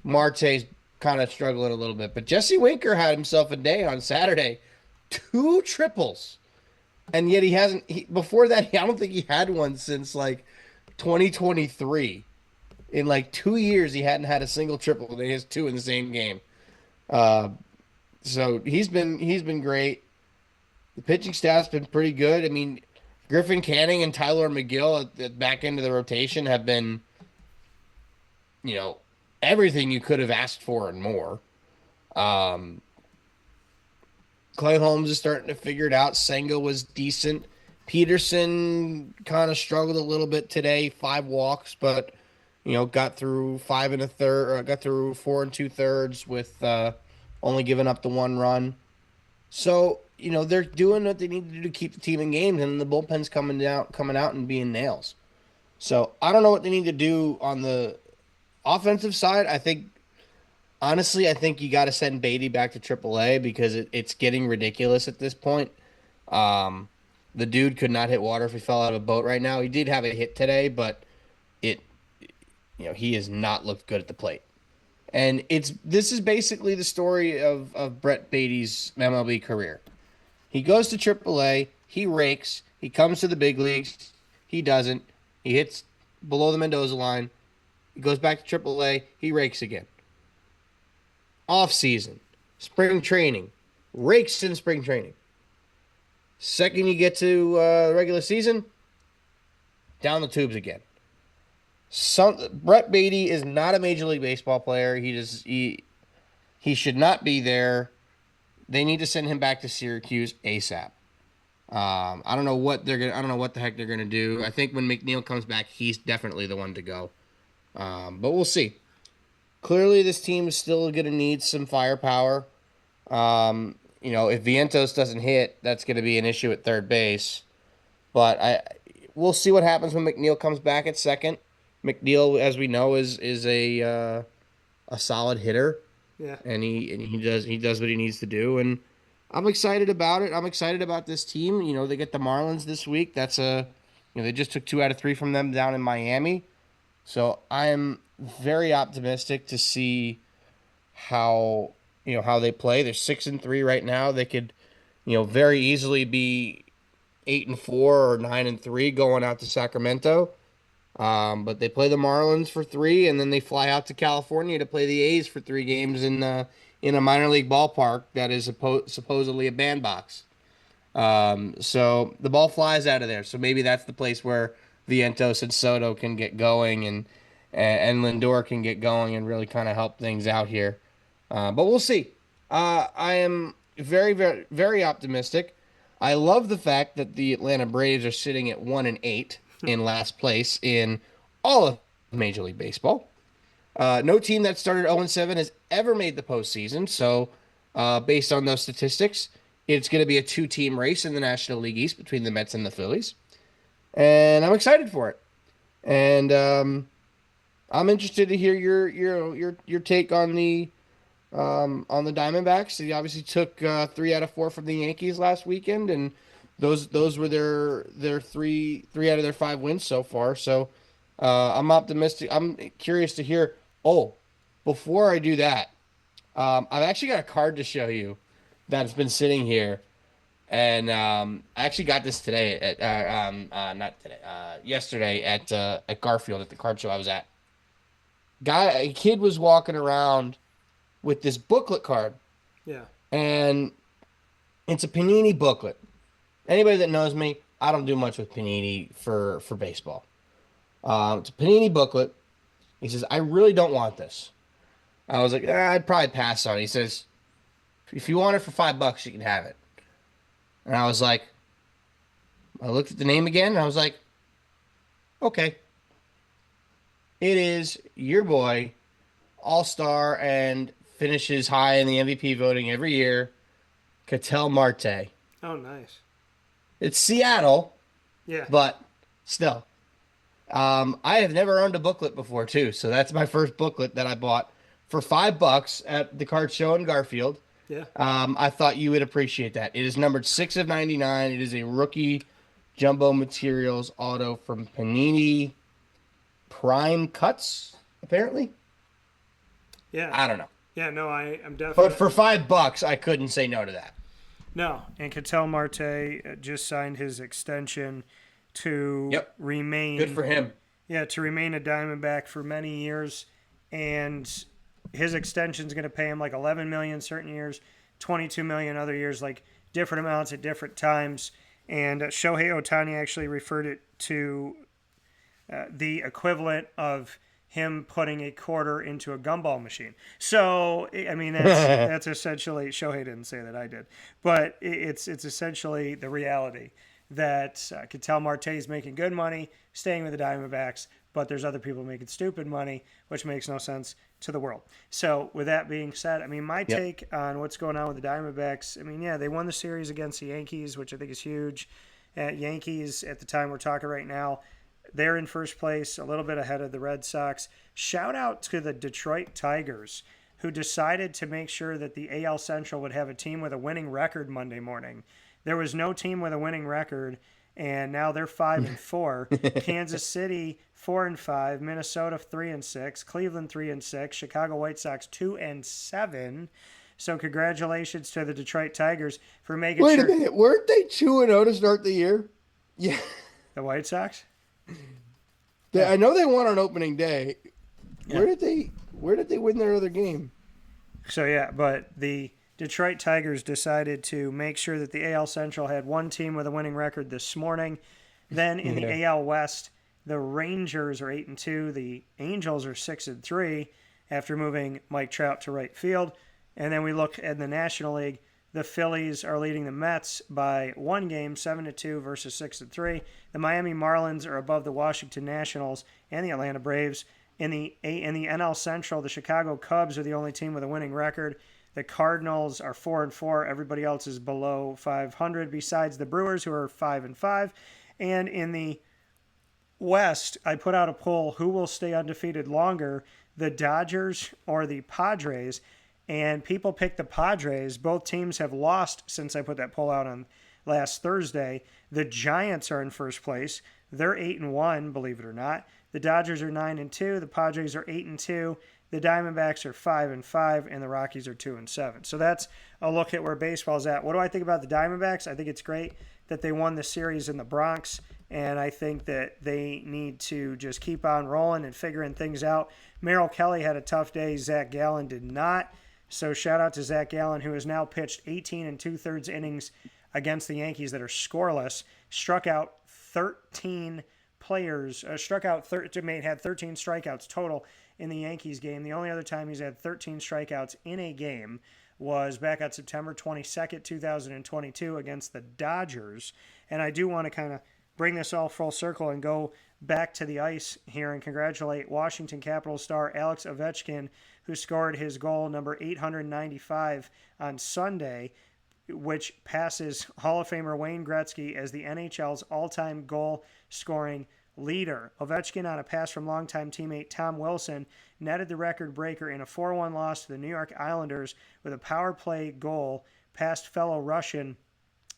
Marte's kind of struggling a little bit. But Jesse Winker had himself a day on Saturday. 2 triples. And yet he hasn't... before that, I don't think he had one since, 2023. In, 2 years, he hadn't had a single triple. He has 2 in the same game. So he's been great. The pitching staff's been pretty good. I mean, Griffin Canning and Tyler McGill at the back end of the rotation have been, everything you could have asked for and more. Clay Holmes is starting to figure it out. Senga was decent. Peterson kind of struggled a little bit today, 5 walks, but, got through 5 1/3, got through 4 2/3 with only giving up the 1 run. So, they're doing what they need to do to keep the team in games, and the bullpen's coming out and being nails. So I don't know what they need to do on the offensive side. I think you got to send Beatty back to AAA because it's getting ridiculous at this point. The dude could not hit water if he fell out of a boat right now. He did have a hit today, but he has not looked good at the plate. And this is basically the story of Brett Beatty's MLB career. He goes to AAA, he rakes, he comes to the big leagues, he doesn't. He hits below the Mendoza line. He goes back to AAA, he rakes again. Off-season, spring training, rakes in spring training. Second you get to regular season, down the tubes again. Brett Beatty is not a Major League Baseball player. He should not be there. They need to send him back to Syracuse ASAP. I don't know what the heck they're gonna do. I think when McNeil comes back, he's definitely the one to go. But we'll see. Clearly, this team is still gonna need some firepower. If Vientos doesn't hit, that's gonna be an issue at third base. But we'll see what happens when McNeil comes back at second. McNeil, as we know, is a solid hitter. Yeah. And he does what he needs to do, and I'm excited about it. I'm excited about this team. They get the Marlins this week. That's they just took 2 out of 3 from them down in Miami. So I am very optimistic to see how they play. They're 6-3 right now. They could, very easily be 8-4 or 9-3 going out to Sacramento. But they play the Marlins for 3, and then they fly out to California to play the A's for 3 games in a minor league ballpark that is supposedly a bandbox. So the ball flies out of there. So maybe that's the place where Vientos and Soto can get going, and Lindor can get going and really kind of help things out here. But we'll see. I am very, very, very optimistic. I love the fact that the Atlanta Braves are sitting at 1-8 in last place in all of Major League Baseball. No team that started 0-7 has ever made the postseason. So, based on those statistics, it's going to be a 2-team race in the National League East between the Mets and the Phillies, and I'm excited for it. And I'm interested to hear your take on the Diamondbacks. They obviously took 3 out of 4 from the Yankees last weekend, and those were their three out of their 5 wins so far. So I'm optimistic. I'm curious to hear. Oh, before I do that, I've actually got a card to show you that's been sitting here, and I actually got this today yesterday at Garfield at the card show I was at. A kid was walking around with this booklet card. Yeah. And it's a Panini booklet. Anybody that knows me, I don't do much with Panini for baseball. It's a Panini booklet. He says, I really don't want this. I was like, I'd probably pass on it. He says, if you want it for $5, you can have it. And I was like, I looked at the name again, and I was like, okay. It is your boy, all-star, and finishes high in the MVP voting every year, Ketel Marte. Oh, nice. It's Seattle, yeah, but still. I have never owned a booklet before, too, so that's my first booklet that I bought for $5 at the card show in Garfield. Yeah. I thought you would appreciate that. It is numbered 6 of 99. It is a rookie jumbo materials auto from Panini Prime Cuts, apparently. Yeah. I don't know. Yeah, no, I'm definitely. But for $5, I couldn't say no to that. No, and Ketel Marte just signed his extension to remain. Good for him. Yeah, to remain a Diamondback for many years, and his extension is going to pay him like $11 million certain years, $22 million other years, like different amounts at different times. And Shohei Ohtani actually referred it to the equivalent of him putting a quarter into a gumball machine. So, I mean, that's essentially, Shohei didn't say that, I did, but it's essentially the reality that Ketel Marte is making good money, staying with the Diamondbacks, but there's other people making stupid money, which makes no sense to the world. So, with that being said, I mean, my take on what's going on with the Diamondbacks, I mean, yeah, they won the series against the Yankees, which I think is huge. Yankees, at the time we're talking right now, they're in first place, a little bit ahead of the Red Sox. Shout out to the Detroit Tigers, who decided to make sure that the AL Central would have a team with a winning record Monday morning. There was no team with a winning record, and now they're 5-4. Kansas City 4-5, Minnesota 3-6, Cleveland 3-6, Chicago White Sox 2-7. So congratulations to the Detroit Tigers for making Wait sure. Wait a minute, weren't they 2-0 to start the year? Yeah. The White Sox? I know they won on opening day. Yeah. Where did they win their other game? So yeah, but the Detroit Tigers decided to make sure that the AL Central had one team with a winning record this morning. Then in the AL West, the Rangers are 8-2, the Angels are 6-3 after moving Mike Trout to right field. And then we look at the National League. The Phillies are leading the Mets by 1 game, 7-2 versus 6-3. The Miami Marlins are above the Washington Nationals and the Atlanta Braves. In the NL Central, the Chicago Cubs are the only team with a winning record. The Cardinals are 4-4. Everybody else is below 500, besides the Brewers, who are 5-5. And in the West, I put out a poll: who will stay undefeated longer, the Dodgers or the Padres? And people picked the Padres. Both teams have lost since I put that poll out last Thursday. The Giants are in first place. They're 8-1, believe it or not. The Dodgers are 9-2. The Padres are 8-2. The Diamondbacks are 5-5, and the Rockies are 2-7. So that's a look at where baseball's at. What do I think about the Diamondbacks? I think it's great that they won the series in the Bronx, and I think that they need to just keep on rolling and figuring things out. Merrill Kelly had a tough day. Zach Gallen did not. So shout out to Zach Gallen, who has now pitched 18 2/3 innings against the Yankees that are scoreless, struck out 13 players, had 13 strikeouts total in the Yankees game. The only other time he's had 13 strikeouts in a game was back on September 22nd, 2022 against the Dodgers. And I do want to kind of bring this all full circle and go back to the ice here and congratulate Washington Capitals star Alex Ovechkin, who scored his goal number 895 on Sunday, which passes Hall of Famer Wayne Gretzky as the NHL's all-time goal-scoring leader. Ovechkin, on a pass from longtime teammate Tom Wilson, netted the record breaker in a 4-1 loss to the New York Islanders with a power play goal past fellow Russian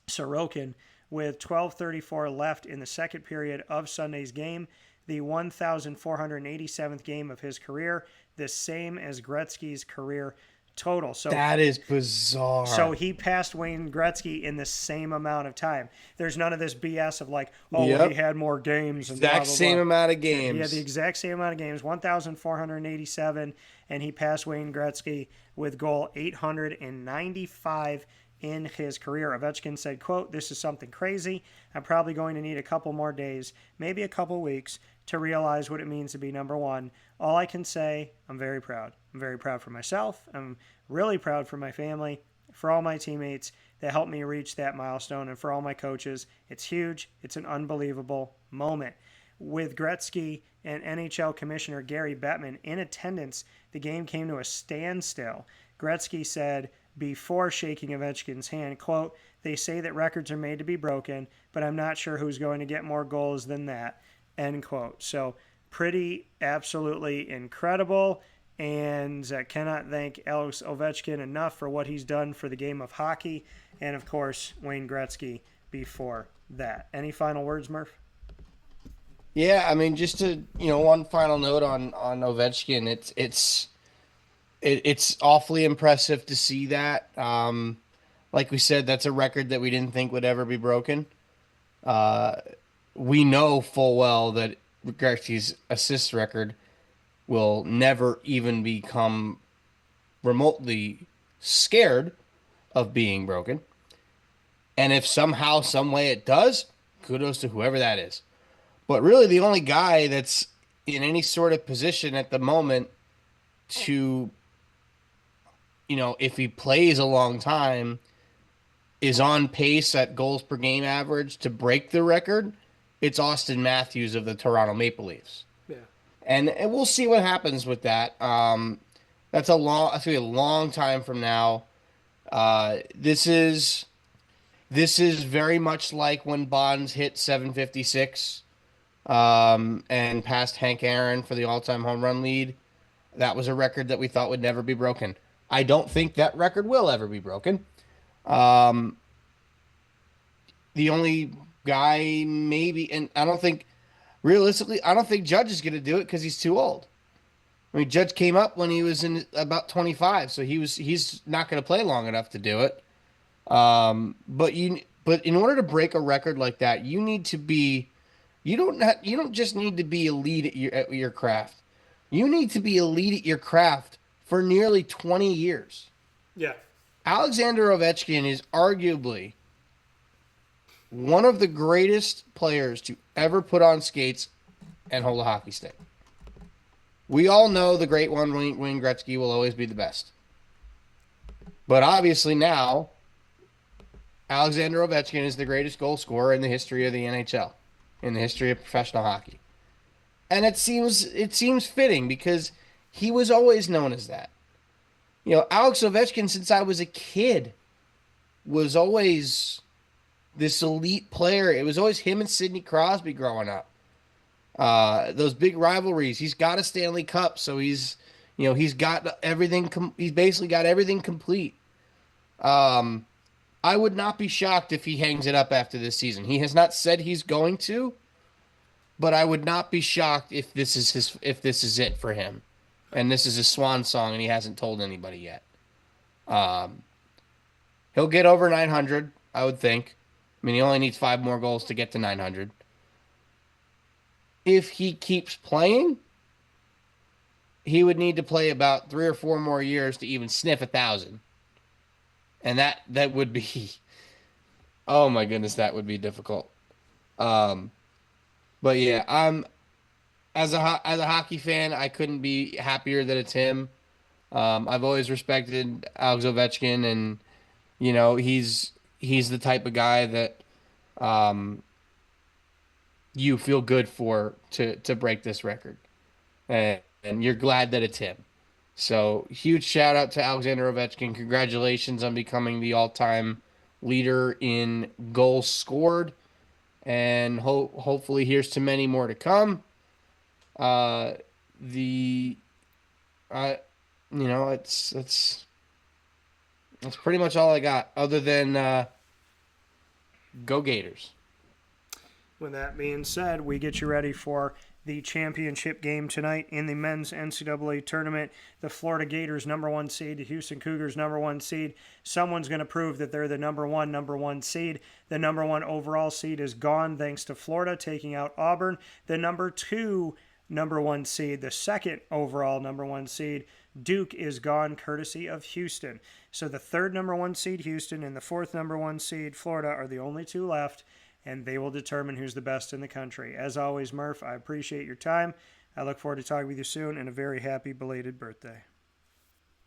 Sorokin with 12:34 left in the second period of Sunday's game, the 1,487th game of his career, the same as Gretzky's career total. So that is bizarre. So he passed Wayne Gretzky in the same amount of time. There's none of this BS of like, oh, Yep. he had more games. And Exact same amount of games. He had the exact same amount of games, 1,487, and he passed Wayne Gretzky with goal 895 in his career. Ovechkin said, quote, "This is something crazy. I'm probably going to need a couple more days, maybe a couple weeks, to realize what it means to be number one. All I can say, I'm very proud. I'm very proud for myself. I'm really proud for my family, for all my teammates that helped me reach that milestone, and for all my coaches. It's huge. It's an unbelievable moment." With Gretzky and NHL Commissioner Gary Bettman in attendance, the game came to a standstill. Gretzky said before shaking Ovechkin's hand, quote, "They say that records are made to be broken, but I'm not sure who's going to get more goals than that," end quote. So pretty absolutely incredible, and cannot thank Alex Ovechkin enough for what he's done for the game of hockey, and of course Wayne Gretzky before that. Any final words, Murph? Yeah, I mean, just to, one final note on Ovechkin, it's awfully impressive to see that. Like we said, that's a record that we didn't think would ever be broken. We know full well that Gretzky's assist record will never even become remotely scared of being broken. And if somehow, some way it does, kudos to whoever that is. But really, the only guy that's in any sort of position at the moment to, if he plays a long time, is on pace at goals per game average to break the record, it's Austin Matthews of the Toronto Maple Leafs. Yeah. And we'll see what happens with that. That's going to be a long time from now. This is very much like when Bonds hit 756 and passed Hank Aaron for the all-time home run lead. That was a record that we thought would never be broken. I don't think that record will ever be broken. The only guy maybe, and realistically, I don't think Judge is going to do it because he's too old. I mean, Judge came up when he was in about 25, so he's not going to play long enough to do it. But in order to break a record like that, you need to be, you don't just need to be elite at your craft. You need to be elite at your craft for nearly 20 years. Yeah. Alexander Ovechkin is arguably one of the greatest players to ever put on skates and hold a hockey stick. We all know the great one, Wayne Gretzky, will always be the best. But obviously now, Alexander Ovechkin is the greatest goal scorer in the history of the NHL, in the history of professional hockey. And it seems fitting because he was always known as that. Alex Ovechkin, since I was a kid, was always this elite player. It was always him and Sidney Crosby growing up. Those big rivalries. He's got a Stanley Cup, so he's got everything. He's basically got everything complete. I I would not be shocked if he hangs it up after this season. He has not said he's going to, but I would not be shocked if this is it for him, and this is his swan song, and he hasn't told anybody yet. He'll get over 900, I would think. I mean, he only needs 5 more goals to get to 900. If he keeps playing, he would need to play about 3 or 4 more years to even sniff 1,000. And that would be, oh my goodness, that would be difficult. But yeah, as a hockey fan, I couldn't be happier that it's him. I've always respected Alex Ovechkin, and you know he's the type of guy that you feel good for to break this record, and you're glad that it's him. So huge shout out to Alexander Ovechkin. Congratulations on becoming the all-time leader in goals scored, and hopefully here's to many more to come. That's pretty much all I got, other than go Gators. With that being said, we get you ready for the championship game tonight in the men's NCAA tournament. The Florida Gators, number 1 seed, the Houston Cougars, number 1 seed. Someone's going to prove that they're the number one seed. The number 1 overall seed is gone thanks to Florida taking out Auburn. The number 1 seed, the second overall number 1 seed, Duke, is gone courtesy of Houston. So the third number 1 seed, Houston, and the fourth number 1 seed, Florida, are the only 2 left, and they will determine who's the best in the country. As always, Murph, I appreciate your time. I look forward to talking with you soon, and a very happy belated birthday.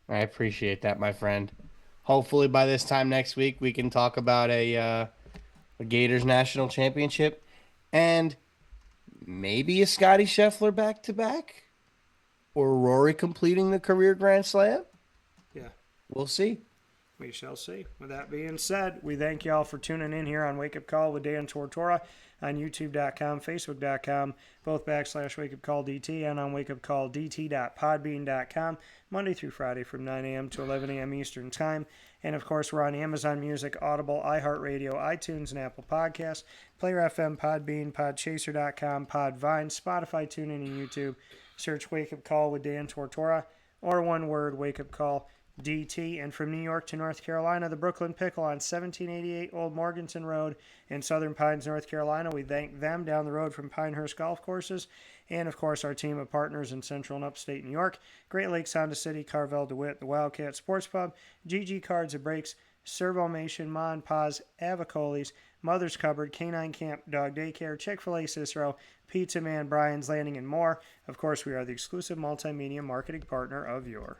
I appreciate that, my friend. Hopefully by this time next week we can talk about a Gators national championship and maybe a Scotty Scheffler back-to-back, or Rory completing the career Grand Slam. Yeah. We'll see. We shall see. With that being said, we thank you all for tuning in here on Wake Up Call with Dan Tortora on YouTube.com, Facebook.com, both /WakeUpCallDT, and on WakeUpCallDT.podbean.com, Monday through Friday from 9 a.m. to 11 a.m. Eastern Time. And, of course, we're on Amazon Music, Audible, iHeartRadio, iTunes, and Apple Podcasts, Player FM, Podbean, Podchaser.com, Podvine, Spotify, TuneIn, and YouTube. Search Wake Up Call with Dan Tortora, or one word, Wake Up Call DT. And from New York to North Carolina, the Brooklyn Pickle on 1788 Old Morganton Road in Southern Pines, North Carolina. We thank them down the road from Pinehurst Golf Courses. And, of course, our team of partners in Central and Upstate New York, Great Lakes, Honda City, Carvel, DeWitt, the Wildcat Sports Pub, GG Cards and Breaks, Servomation, Ma and Pa's, Avicoli's, Mother's Cupboard, Canine Camp, Dog Daycare, Chick-fil-A Cicero, Pizza Man, Brian's Landing, and more. Of course, we are the exclusive multimedia marketing partner of your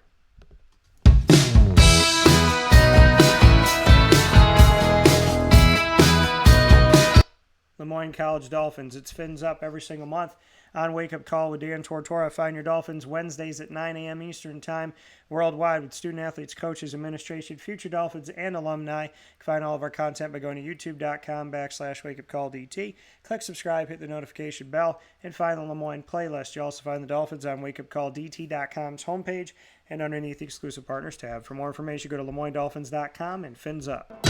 Lemoyne College Dolphins. It's Fins Up every single month on Wake Up Call with Dan Tortora. Find your Dolphins Wednesdays at 9 a.m. Eastern Time worldwide with student athletes, coaches, administration, future Dolphins, and alumni. You can find all of our content by going to youtube.com/WakeUpCallDT. Click subscribe, hit the notification bell, and find the Lemoyne playlist. You also find the Dolphins on WakeUpCallDT.com's homepage and underneath the exclusive partners tab. For more information, go to LemoyneDolphins.com and Fins Up.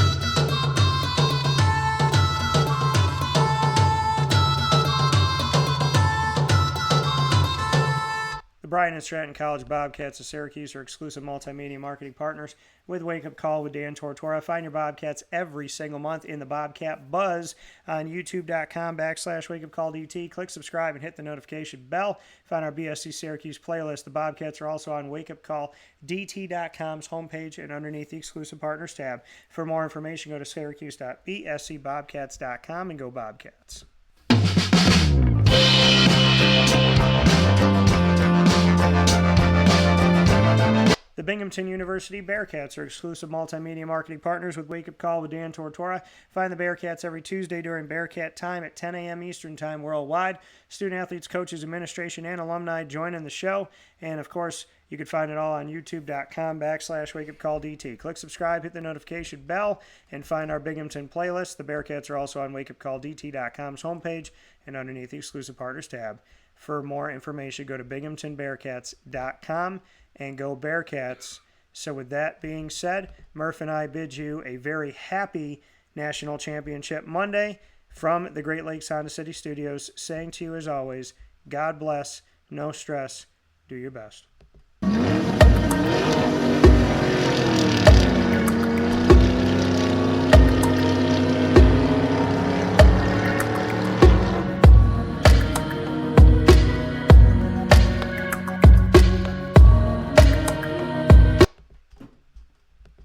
The Bryan and Stratton College Bobcats of Syracuse are exclusive multimedia marketing partners with Wake Up Call with Dan Tortora. Find your Bobcats every single month in the Bobcat Buzz on youtube.com/WakeUpCallDT. Click subscribe and hit the notification bell. Find our BSC Syracuse playlist. The Bobcats are also on WakeUpCallDT.com's homepage and underneath the exclusive partners tab. For more information, go to syracuse.bscbobcats.com and go Bobcats. The Binghamton University Bearcats are exclusive multimedia marketing partners with Wake Up Call with Dan Tortora. Find the Bearcats every Tuesday during Bearcat time at 10 a.m. Eastern Time worldwide. Student athletes, coaches, administration, and alumni join in the show. And, of course, you can find it all on youtube.com/WakeUpCallDT. Click subscribe, hit the notification bell, and find our Binghamton playlist. The Bearcats are also on WakeUpCallDT.com's homepage and underneath the exclusive partners tab. For more information, go to BinghamtonBearcats.com and go Bearcats. So with that being said, Murph and I bid you a very happy National Championship Monday from the Great Lakes Honda City Studios, saying to you as always, God bless, no stress, do your best.